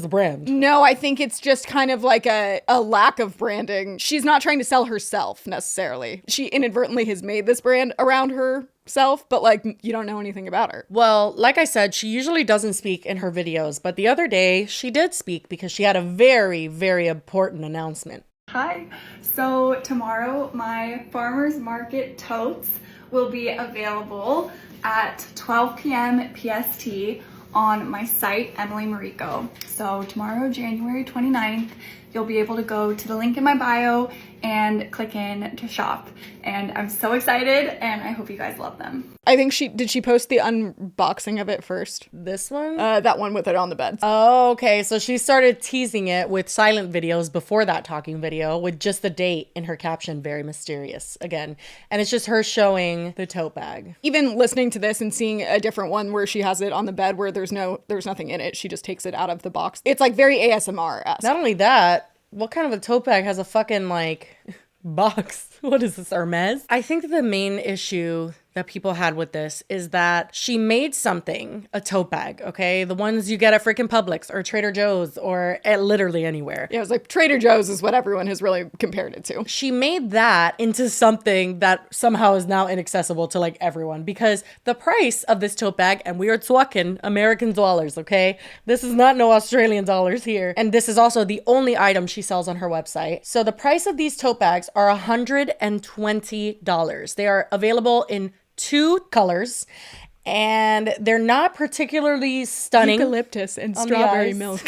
brand? No, I think it's just kind of like a lack of branding. She's not trying to sell herself necessarily. She inadvertently has made this brand around herself, but like you don't know anything about her. Well, like I said, she usually doesn't speak in her videos, but the other day she did speak because she had a very, very important announcement. Hi, so tomorrow my farmers market totes will be available at 12 p.m. PST on my site, Emily Mariko. So tomorrow, January 29th, you'll be able to go to the link in my bio and click in to shop. And I'm so excited and I hope you guys love them. I think did she post the unboxing of it first? This one? That one with it on the bed. Oh, okay. So she started teasing it with silent videos before that talking video with just the date in her caption, very mysterious again. And it's just her showing the tote bag. Even listening to this and seeing a different one where she has it on the bed where there's nothing in it. She just takes it out of the box. It's like very ASMR-esque. Not only that, what kind of a tote bag has a fucking like box? What is this, Hermes? I think that the main issue that people had with this is that she made something, a tote bag, okay? The ones you get at freaking Publix or Trader Joe's or at literally anywhere. Yeah, it was like Trader Joe's is what everyone has really compared it to. She made that into something that somehow is now inaccessible to like everyone because the price of this tote bag, and we are talking American dollars, okay? This is not no Australian dollars here. And this is also the only item she sells on her website. So the price of these tote bags are $120. They are available in 2 colors and they're not particularly stunning. Eucalyptus and strawberry milk.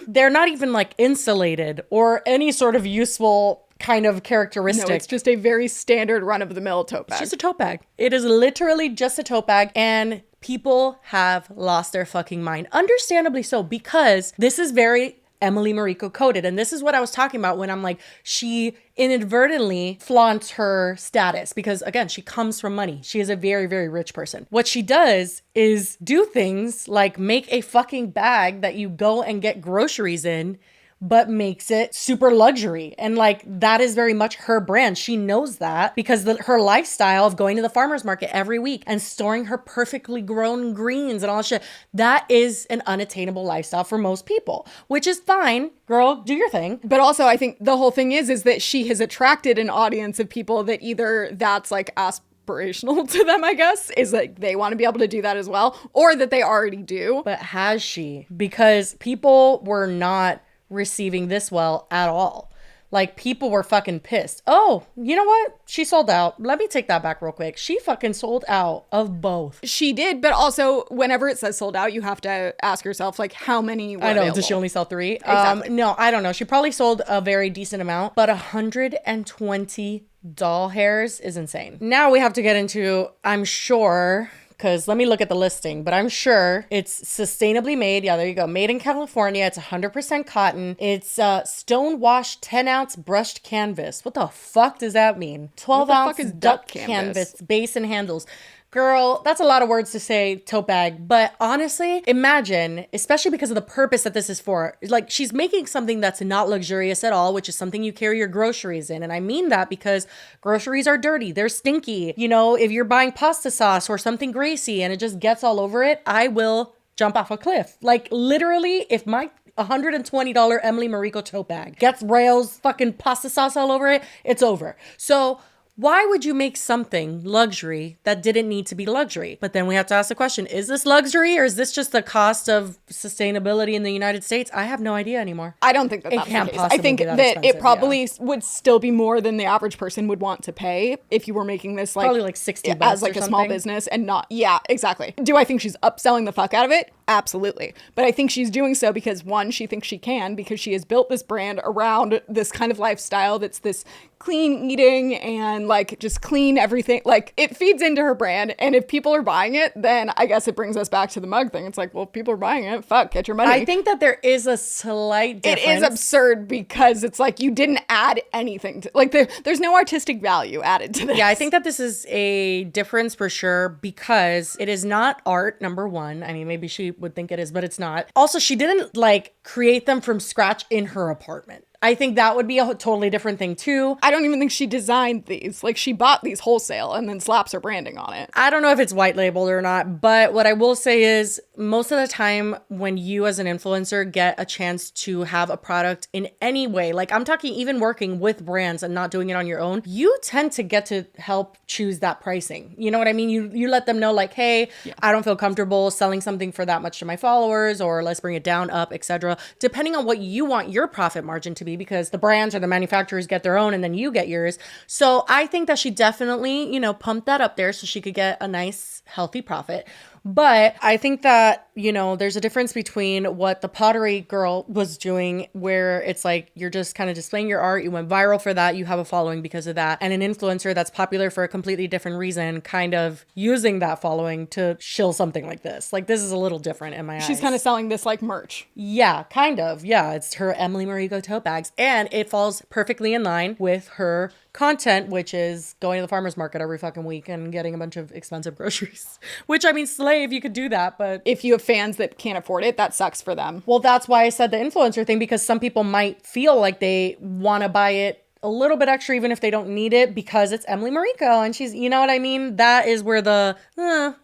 They're not even like insulated or any sort of useful kind of characteristic. No, it's just a very standard run-of-the-mill tote bag. It's just a tote bag. It is literally just a tote bag, and people have lost their fucking mind. Understandably so, because this is very Emily Mariko coded. And this is what I was talking about when I'm like, she inadvertently flaunts her status because again, she comes from money. She is a very, very rich person. What she does is do things like make a fucking bag that you go and get groceries in, but makes it super luxury. And like, that is very much her brand. She knows that because her lifestyle of going to the farmer's market every week and storing her perfectly grown greens and all that shit, that is an unattainable lifestyle for most people, which is fine. Girl, do your thing. But also I think the whole thing is that she has attracted an audience of people that either that's like aspirational to them, I guess, is like they want to be able to do that as well, or that they already do. But has she? Because people were not receiving this well at all. Like, people were fucking pissed. Oh, you know what? She sold out. Let me take that back real quick. She fucking sold out of both. She did, but also whenever it says sold out, you have to ask yourself, like, how many were I know. available? Did she only sell 3? Exactly. No, I don't know. She probably sold a very decent amount, but 120 doll hairs is insane. Now we have to get into, I'm sure, because let me look at the listing, but I'm sure it's sustainably made. Yeah, there you go. Made in California. It's 100% cotton. It's stone washed 10-ounce brushed canvas. What the fuck does that mean? 12-ounce duck canvas base and handles. Girl, that's a lot of words to say, tote bag. But honestly, imagine, especially because of the purpose that this is for, like, she's making something that's not luxurious at all, which is something you carry your groceries in. And I mean that because groceries are dirty. They're stinky. You know, if you're buying pasta sauce or something greasy and it just gets all over it, I will jump off a cliff. Like, literally, if my $120 Emily Mariko tote bag gets Rayo's fucking pasta sauce all over it, it's over. So why would you make something luxury that didn't need to be luxury? But then we have to ask the question, is this luxury or is this just the cost of sustainability in the United States? I have no idea anymore. I don't think that that's the case. I think that it probably would still be more than the average person would want to pay if you were making this like probably like $60 as like a small business and not, yeah, exactly. Do I think she's upselling the fuck out of it? Absolutely. But I think she's doing so because one, she thinks she can, because she has built this brand around this kind of lifestyle that's this clean eating and like just clean everything. Like, it feeds into her brand. And if people are buying it, then I guess it brings us back to the mug thing. It's like, well, if people are buying it, fuck, get your money. I think that there is a slight difference. It is absurd because it's like you didn't add anything to, like, there's no artistic value added to this. Yeah, I think that this is a difference for sure because it is not art, number one. I mean, maybe she would think it is, but it's not. Also, she didn't like create them from scratch in her apartment. I think that would be a totally different thing too. I don't even think she designed these. Like, she bought these wholesale and then slaps her branding on it. I don't know if it's white labeled or not, but what I will say is most of the time when you as an influencer get a chance to have a product in any way, like I'm talking even working with brands and not doing it on your own, you tend to get to help choose that pricing. You know what I mean? You let them know like, hey, I don't feel comfortable selling something for that much to my followers, or let's bring it down, up, etc. Depending on what you want your profit margin to be, because the brands or the manufacturers get their own and then you get yours. So I think that she definitely, you know, pumped that up there so she could get a nice, healthy profit. But I think that, you know, there's a difference between what the pottery girl was doing, where it's like you're just kind of displaying your art. You went viral for that. You have a following because of that. And an influencer that's popular for a completely different reason, kind of using that following to shill something like this. Like, this is a little different in my eyes. She's kind of selling this like merch. Yeah, kind of. Yeah, it's her Emily Mariko tote bags. And it falls perfectly in line with her content, which is going to the farmer's market every fucking week and getting a bunch of expensive groceries. Which, I mean, slave, you could do that, but if you have fans that can't afford it, that sucks for them. Well, that's why I said the influencer thing, because some people might feel like they want to buy it a little bit extra even if they don't need it because it's Emily Mariko and she's, you know what I mean? That is where the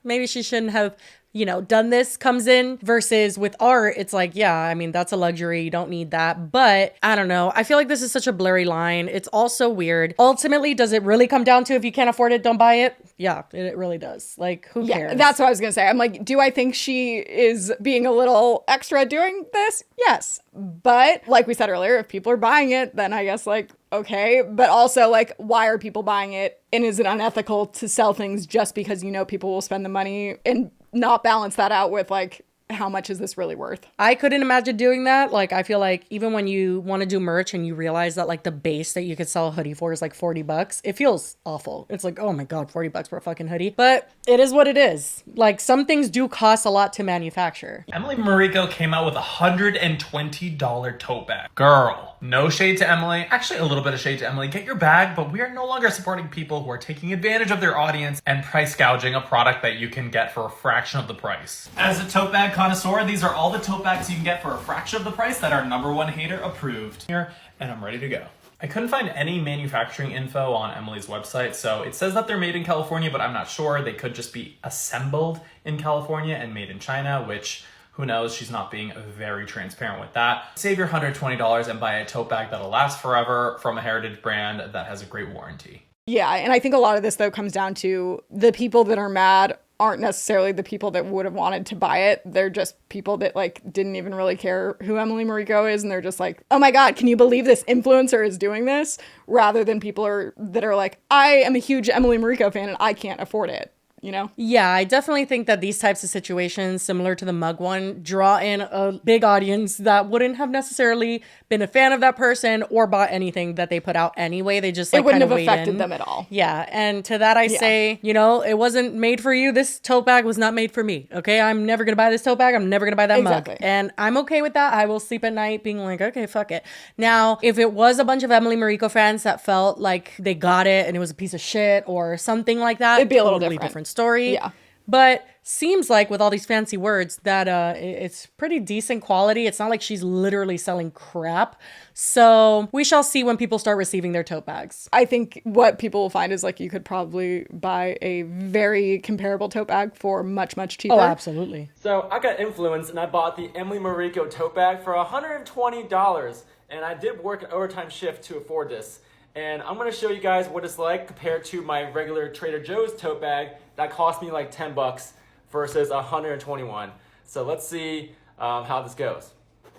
maybe she shouldn't have, you know, done this comes in, versus with art, it's like, yeah, I mean, that's a luxury. You don't need that. But I don't know. I feel like this is such a blurry line. It's also weird. Ultimately, does it really come down to if you can't afford it, don't buy it? Yeah, it really does. Like, who cares? That's what I was going to say. I'm like, do I think she is being a little extra doing this? Yes. But like we said earlier, if people are buying it, then I guess like, okay. But also like, why are people buying it? And is it unethical to sell things just because you know people will spend the money and not balance that out with like, how much is this really worth? I couldn't imagine doing that. Like, I feel like even when you want to do merch and you realize that like the base that you could sell a hoodie for is like $40, it feels awful. It's like, oh my God, $40 for a fucking hoodie. But it is what it is. Like, some things do cost a lot to manufacture. Emily Mariko came out with a $120 tote bag. Girl, no shade to Emily. Actually, a little bit of shade to Emily. Get your bag, but we are no longer supporting people who are taking advantage of their audience and price gouging a product that you can get for a fraction of the price. As a tote bag connoisseur, these are all the tote bags you can get for a fraction of the price that are #1 hater approved. Here, and I'm ready to go. I couldn't find any manufacturing info on Emily's website, so it says that they're made in California, but I'm not sure. They could just be assembled in California and made in China, which, who knows, she's not being very transparent with that. Save your $120 and buy a tote bag that'll last forever from a heritage brand that has a great warranty. Yeah, and I think a lot of this though comes down to the people that are mad aren't necessarily the people that would have wanted to buy it. They're just people that like didn't even really care who Emily Mariko is, and they're just like, oh my god, can you believe this influencer is doing this? Rather than people that are like, I am a huge Emily Mariko fan and I can't afford it. You know? Yeah, I definitely think that these types of situations, similar to the mug one, draw in a big audience that wouldn't have necessarily been a fan of that person or bought anything that they put out anyway. They just like it wouldn't kind of have affected them at all. Yeah, and to that I say, you know, it wasn't made for you. This tote bag was not made for me. Okay, I'm never gonna buy this tote bag. I'm never gonna buy that mug, and I'm okay with that. I will sleep at night being like, okay, fuck it. Now, if it was a bunch of Emily Mariko fans that felt like they got it and it was a piece of shit or something like that, it'd be a little different story. Yeah. But seems like with all these fancy words that it's pretty decent quality. It's not like she's literally selling crap. So we shall see when people start receiving their tote bags. I think what people will find is like you could probably buy a very comparable tote bag for much, much cheaper. Oh, absolutely. So I got influenced and I bought the Emily Mariko tote bag for $120. And I did work an overtime shift to afford this. And I'm going to show you guys what it's like compared to my regular Trader Joe's tote bag that cost me like $10 versus 121. So let's see how this goes.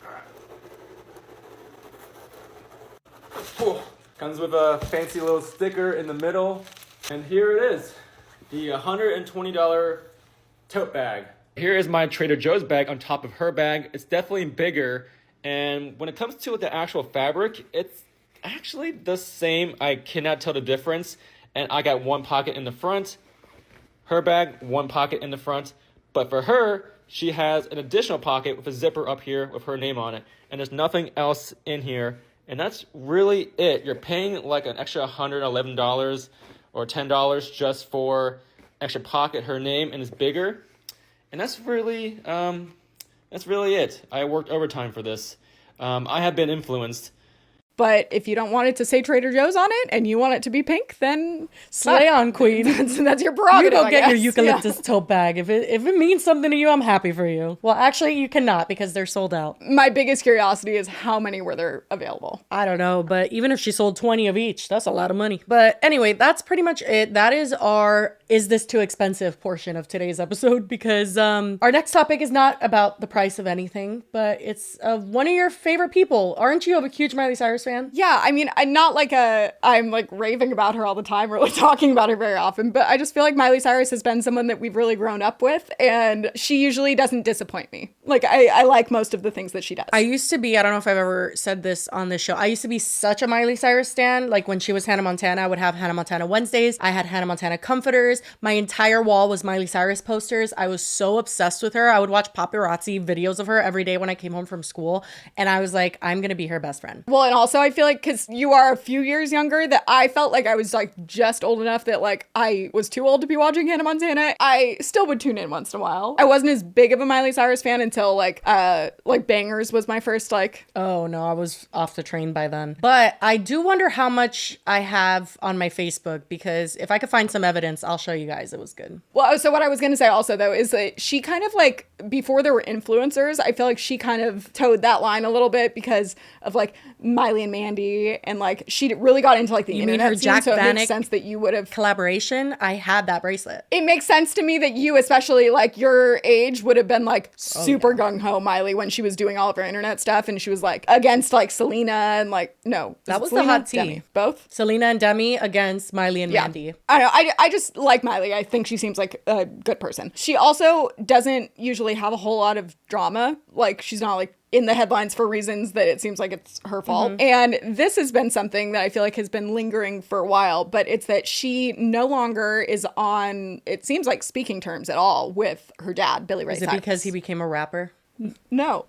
All right. Comes with a fancy little sticker in the middle. And here it is, the $120 tote bag. Here is my Trader Joe's bag on top of her bag. It's definitely bigger. And when it comes to the actual fabric, it's actually the same. I cannot tell the difference. And I got one pocket in the front. Her bag, one pocket in the front. But for her, she has an additional pocket with a zipper up here with her name on it. And there's nothing else in here. And that's really it. You're paying like an extra $111 or $10 just for extra pocket, her name, and it's bigger. And that's really it. I worked overtime for this. I have been influenced. But if you don't want it to say Trader Joe's on it and you want it to be pink, then slay on, queen. That's your prerogative. You go get your eucalyptus tote bag. If it means something to you, I'm happy for you. Well, actually, you cannot because they're sold out. My biggest curiosity is how many were there available? I don't know, but even if she sold 20 of each, that's a lot of money. But anyway, that's pretty much it. That is our Is This Too Expensive portion of today's episode, because our next topic is not about the price of anything, but it's of one of your favorite people. Aren't you a huge Miley Cyrus fan? Yeah, I mean, I'm not like I'm like raving about her all the time or like talking about her very often, but I just feel like Miley Cyrus has been someone that we've really grown up with, and she usually doesn't disappoint me. Like, I like most of the things that she does. I used to be, I don't know if I've ever said this on this show, I used to be such a Miley Cyrus stan. Like when she was Hannah Montana, I would have Hannah Montana Wednesdays. I had Hannah Montana comforters. My entire wall was Miley Cyrus posters. I was so obsessed with her. I would watch paparazzi videos of her every day when I came home from school. And I was like, I'm going to be her best friend. Well, and also I feel like because you are a few years younger, that I felt like I was like just old enough that like I was too old to be watching Hannah Montana. I still would tune in once in a while. I wasn't as big of a Miley Cyrus fan until like Bangers was my first like. Oh no, I was off the train by then. But I do wonder how much I have on my Facebook, because if I could find some evidence, I'll show you guys. It was good. Well, so what I was going to say also though is that she kind of like, before there were influencers, I feel like she kind of towed that line a little bit because of like Miley and Mandy, and like she really got into like the internet her scene, Jack so it Vanek makes sense that you would have collaboration. I had that bracelet. It makes sense to me that you, especially like your age, would have been like super gung-ho Miley when she was doing all of her internet stuff, and she was like against like Selena and like, no, that was Selena, the hot tea. Demi, both Selena and Demi against Miley and Mandy. I don't know. I just like Miley. I think she seems like a good person. She also doesn't usually have a whole lot of drama. Like she's not like in the headlines for reasons that it seems like it's her fault. And this has been something that I feel like has been lingering for a while, but it's that she no longer is on, it seems like, speaking terms at all with her dad, Billy Ray Cyrus. Is it because he became a rapper? No.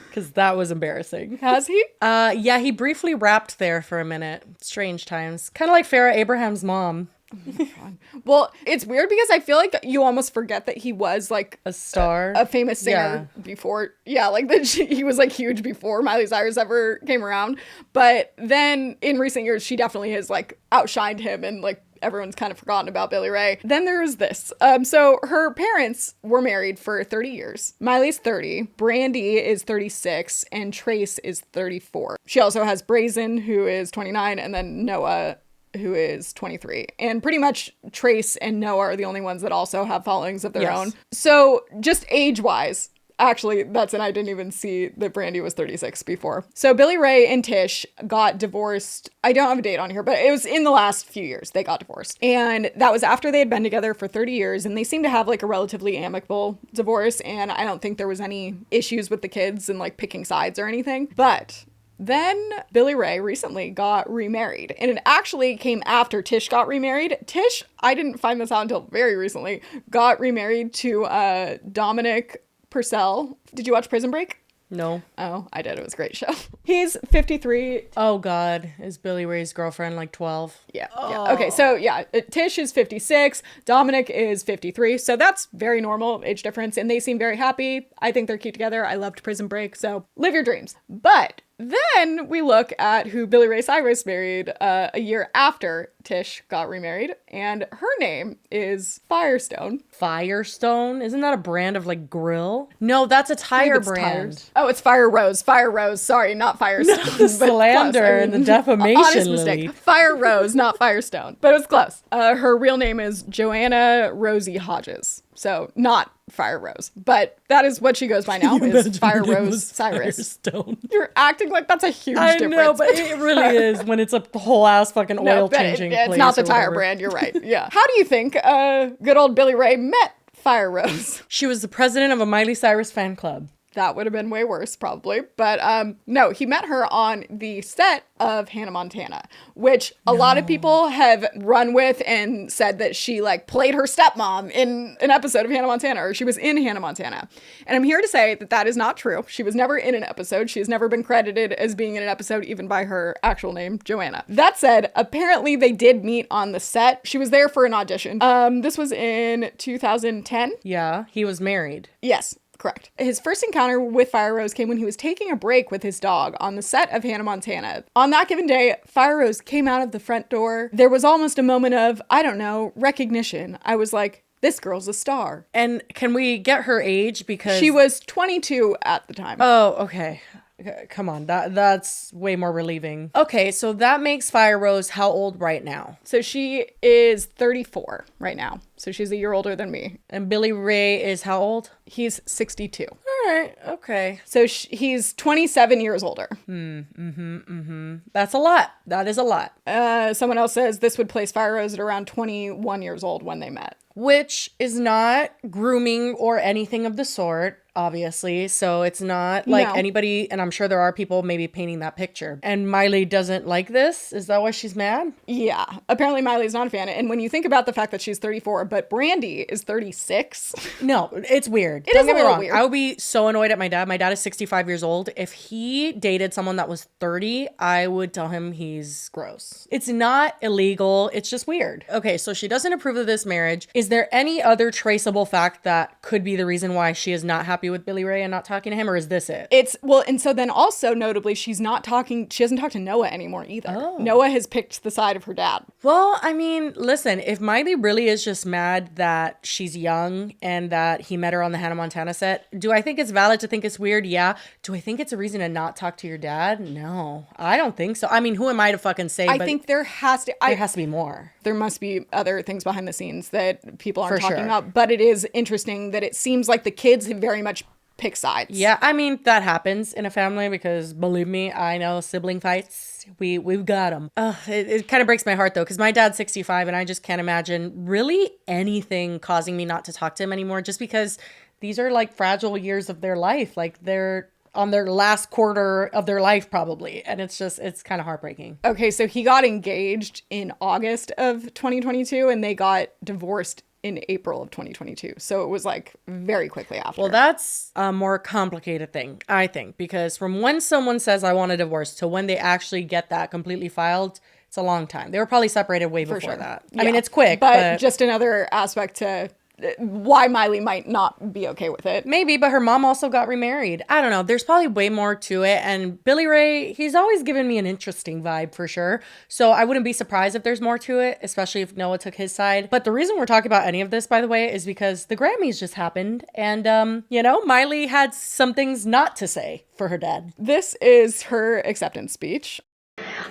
Because that was embarrassing. Has he? Yeah, he briefly rapped there for a minute. Strange times. Kind of like Farrah Abraham's mom. Oh my God. Well, it's weird because I feel like you almost forget that he was like a star, a famous singer before. Yeah, like that he was like huge before Miley Cyrus ever came around. But then in recent years, she definitely has like outshined him, and like everyone's kind of forgotten about Billy Ray. Then there was this. So her parents were married for 30 years. Miley's 30, Brandy is 36, and Trace is 34. She also has Brazen, who is 29, and then Noah, who is 23. And pretty much Trace and Noah are the only ones that also have followings of their own. So just age-wise, actually, and I didn't even see that Brandy was 36 before. So Billy Ray and Tish got divorced. I don't have a date on here, but it was in the last few years they got divorced. And that was after they had been together for 30 years. And they seemed to have like a relatively amicable divorce. And I don't think there was any issues with the kids and like picking sides or anything. But then Billy Ray recently got remarried, and it actually came after Tish got remarried. Tish, I didn't find this out until very recently, got remarried to Dominic Purcell. Did you watch Prison Break? No. Oh, I did. It was a great show. He's 53. Oh, God. Is Billy Ray's girlfriend like 12? Yeah. Okay, so yeah, Tish is 56. Dominic is 53. So that's very normal age difference, and they seem very happy. I think they're cute together. I loved Prison Break, so live your dreams. But then we look at who Billy Ray Cyrus married a year after Tish got remarried, and her name is Firestone. Firestone? Isn't that a brand of like grill? No, that's a tire brand. Tires. Oh, it's Fire Rose. Fire Rose. Sorry, not Firestone. The slander and the defamation. Honest mistake. Fire Rose, not Firestone. But it was close. Her real name is Joanna Rosie Hodges. So not Fire Rose, but that is what she goes by now, is Fire Rose Cyrus. Firestone. You're acting like that's a huge difference. I know, but it really is when it's a whole ass fucking oil changing place. It's not the tire brand. You're right. Yeah. How do you think good old Billy Ray met Fire Rose? She was the president of a Miley Cyrus fan club. That would have been way worse, probably. But no, he met her on the set of Hannah Montana, which a lot of people have run with and said that she like played her stepmom in an episode of Hannah Montana, or she was in Hannah Montana. And I'm here to say that that is not true. She was never in an episode. She has never been credited as being in an episode, even by her actual name, Joanna. That said, apparently they did meet on the set. She was there for an audition. This was in 2010. Yeah, he was married. Yes. Correct. His first encounter with Fire Rose came when he was taking a break with his dog on the set of Hannah Montana. On that given day, Fire Rose came out of the front door. There was almost a moment of, I don't know, recognition. I was like, this girl's a star. And can we get her age? Because she was 22 at the time. Oh, okay. Come on, that's way more relieving. Okay, so that makes Fire Rose how old right now? So she is 34 right now. So she's a year older than me. And Billy Ray is how old? He's 62. All right, okay. So he's 27 years older. That's a lot. That is a lot. Someone else says this would place Fire Rose at around 21 years old when they met. Which is not grooming or anything of the sort, obviously. So it's not like anybody, and I'm sure there are people maybe painting that picture. And Miley doesn't like this? Is that why she's mad? Yeah. Apparently Miley's not a fan. And when you think about the fact that she's 34, but Brandy is 36. No, it's weird. Don't get me wrong. Weird. I would be so annoyed at my dad. My dad is 65 years old. If he dated someone that was 30, I would tell him he's gross. It's not illegal. It's just weird. Okay, so she doesn't approve of this marriage. Is there any other traceable fact that could be the reason why she is not happy with Billy Ray and not talking to him, or is this it? And so then also notably, she hasn't talked to Noah anymore either. Oh. Noah has picked the side of her dad. Well, I mean, listen, if Miley really is just mad that she's young and that he met her on the Hannah Montana set, do I think it's valid to think it's weird? Yeah. Do I think it's a reason to not talk to your dad? No, I don't think so. I mean, who am I to fucking say? I think there has to be more. There must be other things behind the scenes that people aren't talking about, but it is interesting that it seems like the kids have very much pick sides. Yeah, I mean, that happens in a family because believe me, I know sibling fights. We've got them. It kind of breaks my heart though, because my dad's 65 and I just can't imagine really anything causing me not to talk to him anymore, just because these are like fragile years of their life. Like they're on their last quarter of their life probably. And it's kind of heartbreaking. Okay, so he got engaged in August of 2022 and they got divorced in April of 2022. So it was like very quickly after. Well, that's a more complicated thing, I think, because from when someone says I want a divorce to when they actually get that completely filed, it's a long time. They were probably separated way before that. Yeah. I mean, it's quick, but just another aspect to why Miley might not be okay with it. Maybe, but her mom also got remarried. I don't know. There's probably way more to it. And Billy Ray, he's always given me an interesting vibe for sure. So I wouldn't be surprised if there's more to it, especially if Noah took his side. But the reason we're talking about any of this, by the way, is because the Grammys just happened. And, Miley had some things not to say for her dad. This is her acceptance speech.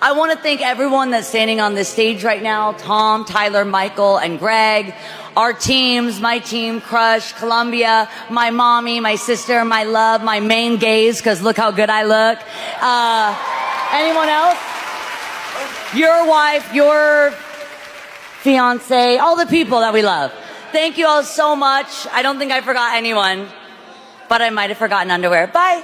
I want to thank everyone that's standing on this stage right now. Tom, Tyler, Michael, and Greg. Our teams, my team, Crush, Columbia, my mommy, my sister, my love, my main gaze, because look how good I look. Anyone else? Your wife, your fiance, all the people that we love. Thank you all so much. I don't think I forgot anyone, but I might have forgotten underwear. Bye.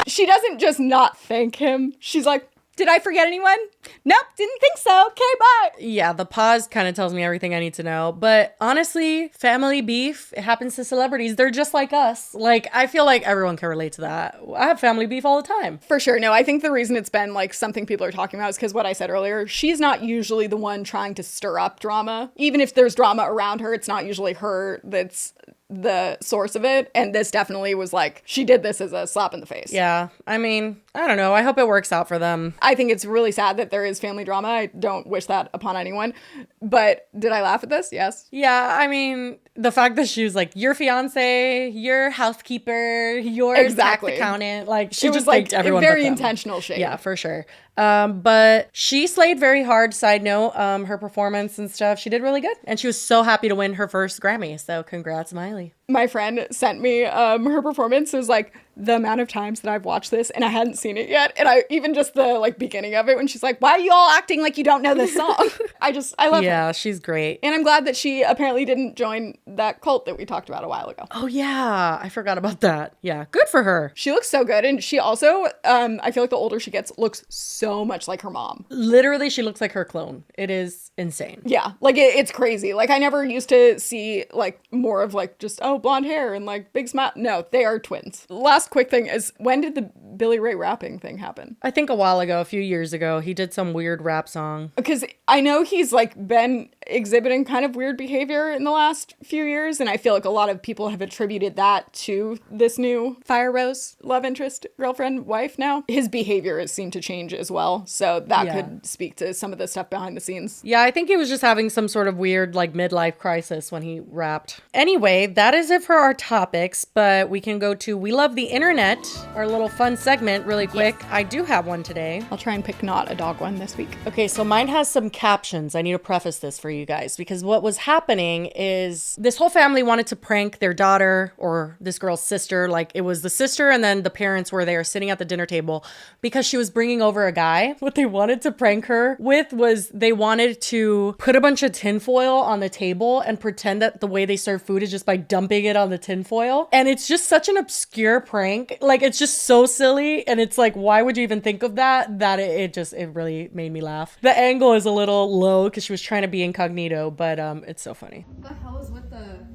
She doesn't just not thank him. She's like, did I forget anyone? Nope, didn't think so. Okay, bye. Yeah, the pause kind of tells me everything I need to know. But honestly, family beef, it happens to celebrities. They're just like us. Like, I feel like everyone can relate to that. I have family beef all the time. For sure. No, I think the reason it's been like something people are talking about is because what I said earlier, she's not usually the one trying to stir up drama. Even if there's drama around her, it's not usually her that's the source of it. And this definitely was like, she did this as a slap in the face. Yeah, I mean, I don't know. I hope it works out for them. I think it's really sad that there is family drama. I don't wish that upon anyone. But did I laugh at this? Yes. Yeah, I mean, the fact that she was like, your fiance, your housekeeper, your tax accountant. Like, she just liked everyone. Very intentional shade. Yeah, for sure. But she slayed very hard. Side note, her performance and stuff, she did really good. And she was so happy to win her first Grammy. So congrats, Miley. My friend sent me her performance. It was like the amount of times that I've watched this and I hadn't seen it yet. And I even just the like beginning of it when she's like, why are you all acting like you don't know this song? I love her. Yeah, she's great. And I'm glad that she apparently didn't join that cult that we talked about a while ago. Oh yeah, I forgot about that. Yeah, good for her. She looks so good. And she also, I feel like the older she gets, looks so much like her mom. Literally, she looks like her clone. It is insane. Yeah, like it's crazy. Like I never used to see like more of like just, oh, blonde hair and like big smile. No, they are twins. Last quick thing is, when did the Billy Ray rapping thing happen? I think a while ago, a few years ago, he did some weird rap song. Because I know he's like been exhibiting kind of weird behavior in the last few years. And I feel like a lot of people have attributed that to this new Fire Rose love interest, girlfriend, wife now. His behavior has seemed to change as well. So that could speak to some of the stuff behind the scenes. Yeah, I think he was just having some sort of weird like midlife crisis when he rapped. Anyway, that is it for our topics, but we can go to We Love the Internet, our little fun segment really quick. Yes. I do have one today. I'll try and pick not a dog one this week. Okay, so mine has some captions. I need to preface this for you guys because what was happening is this whole family wanted to prank their daughter or this girl's sister. Like it was the sister and then the parents were there sitting at the dinner table because she was bringing over a guy. What they wanted to prank her with was they wanted to put a bunch of tinfoil on the table and pretend that the way they serve food is just by dumping it on the tinfoil. And it's just such an obscure prank. Like it's just so silly. And it's like, why would you even think of that? That it really made me laugh. The angle is a little low because she was trying to be incognito, but it's so funny. What the hell is with the...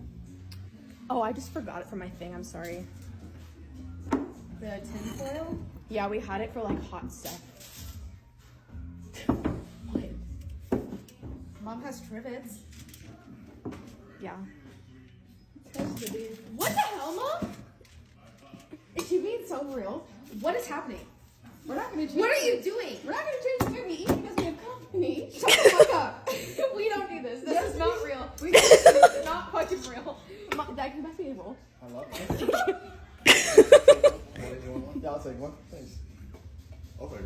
Oh, I just forgot it from my thing. I'm sorry. The tinfoil? Yeah, we had it for like hot stuff. What? Mom has trivets. Yeah. What the hell, Mom? Is she being so real? What is happening? We're not gonna change. What are you doing? We're not gonna change the movie because we have company. Shut the fuck up. We don't do this. This is not real. This is not fucking real. Mom, Dad, can you pass me a bowl? I love it. Yeah, I'll take one. Thanks. Okay,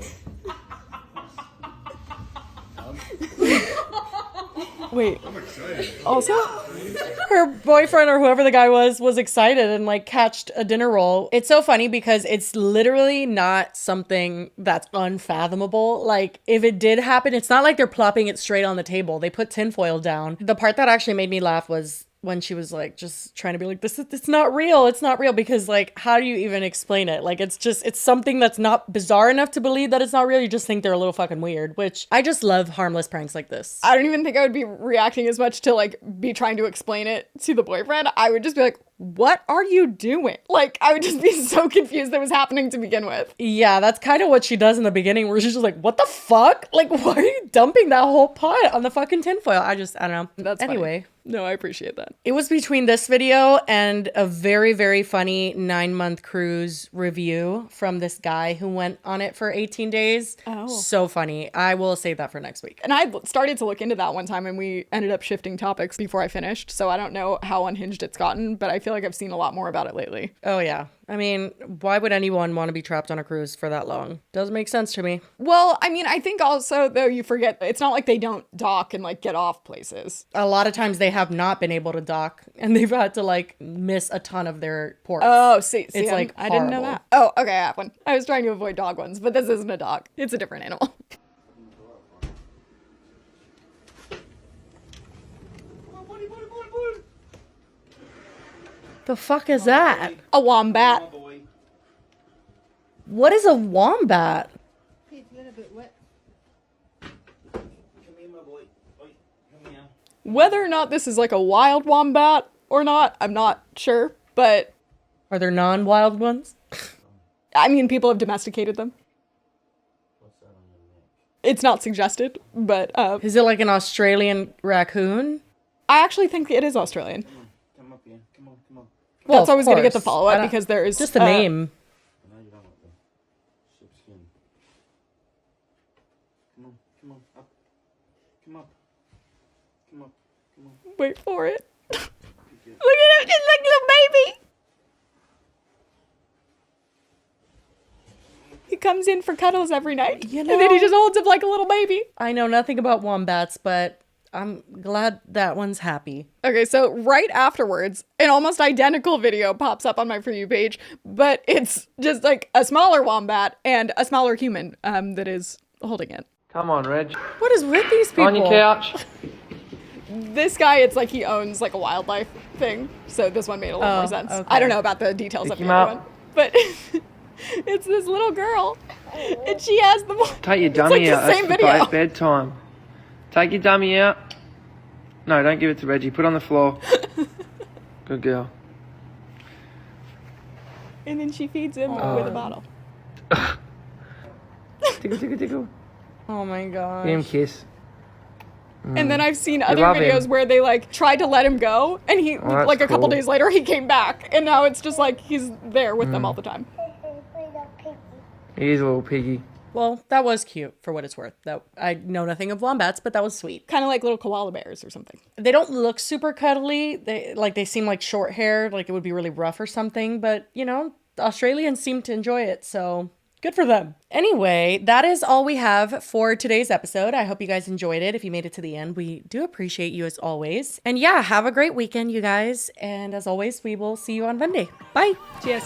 Wait. I'm excited. Also, her boyfriend or whoever the guy was excited and like catched a dinner roll. It's so funny because it's literally not something that's unfathomable. Like if it did happen, it's not like they're plopping it straight on the table. They put tinfoil down. The part that actually made me laugh was when she was like just trying to be like, it's not real. It's not real. Because like, how do you even explain it? Like, it's something that's not bizarre enough to believe that it's not real. You just think they're a little fucking weird, which I just love harmless pranks like this. I don't even think I would be reacting as much to like be trying to explain it to the boyfriend. I would just be like, what are you doing? Like, I would just be so confused that was happening to begin with. Yeah, that's kind of what she does in the beginning where she's just like, what the fuck? Like, why are you dumping that whole pot on the fucking tinfoil? I don't know. That's anyway. Funny. No, I appreciate that. It was between this video and a very, very funny 9-month cruise review from this guy who went on it for 18 days. Oh. So funny. I will save that for next week. And I started to look into that one time and we ended up shifting topics before I finished. So I don't know how unhinged it's gotten, but I feel feel like I've seen a lot more about it lately. Oh, yeah. I mean, why would anyone want to be trapped on a cruise for that long? Doesn't make sense to me. Well, I mean, I think also, though, you forget, it's not like they don't dock and, like, get off places. A lot of times they have not been able to dock and they've had to, like, miss a ton of their ports. Oh, see it's like I didn't know that. Oh, okay, I have one. I was trying to avoid dog ones, but this isn't a dog. It's a different animal. The fuck is that? A wombat. What is a wombat? It's a little bit wet. Whether or not this is like a wild wombat or not, I'm not sure, but... Are there non-wild ones? I mean, people have domesticated them. It's not suggested, but... Is it like an Australian raccoon? I actually think it is Australian. Come up here. Come on, come on. Well, Well, it's always going to get the course. follow-up because there is... Just the name. I know you don't want the sheepskin. Come on, come on, up. Come up. Come up, come on. Wait for it. Look at him, just like a little baby. He comes in for cuddles every night, You and then he know- just holds him like a little baby. I know nothing about wombats, but I'm glad that one's happy. Okay, so right afterwards, an almost identical video pops up on my For You page, but it's just like a smaller wombat and a smaller human that is holding it. Come on, Reg. What is with these people? On your couch. This guy, it's like he owns like a wildlife thing, so this one made a little more sense. okay. I don't know about the details of Pick the him other up. one, but it's this little girl, and she has the... Take your It's like dummy the out. That's same for video. bedtime. Take your dummy out. No, don't give it to Reggie. Put it on the floor. Good girl. And then she feeds him with a bottle. Tickle, tickle, tickle. Oh my god. Give him a kiss. And then I've seen other love him. videos where they like tried to let him go, and he that's like a couple cool. days later he came back, and now it's just like he's there with them all the time. He is a little piggy. Well, that was cute for what it's worth. That I know nothing of wombats, but that was sweet. Kind of like little koala bears or something. They don't look super cuddly. They seem like short hair, like it would be really rough or something, but you know, the Australians seem to enjoy it, so good for them. Anyway, that is all we have for today's episode. I hope you guys enjoyed it. If you made it to the end, we do appreciate you as always. And yeah, have a great weekend, you guys. And as always, we will see you on Monday. Bye. Cheers.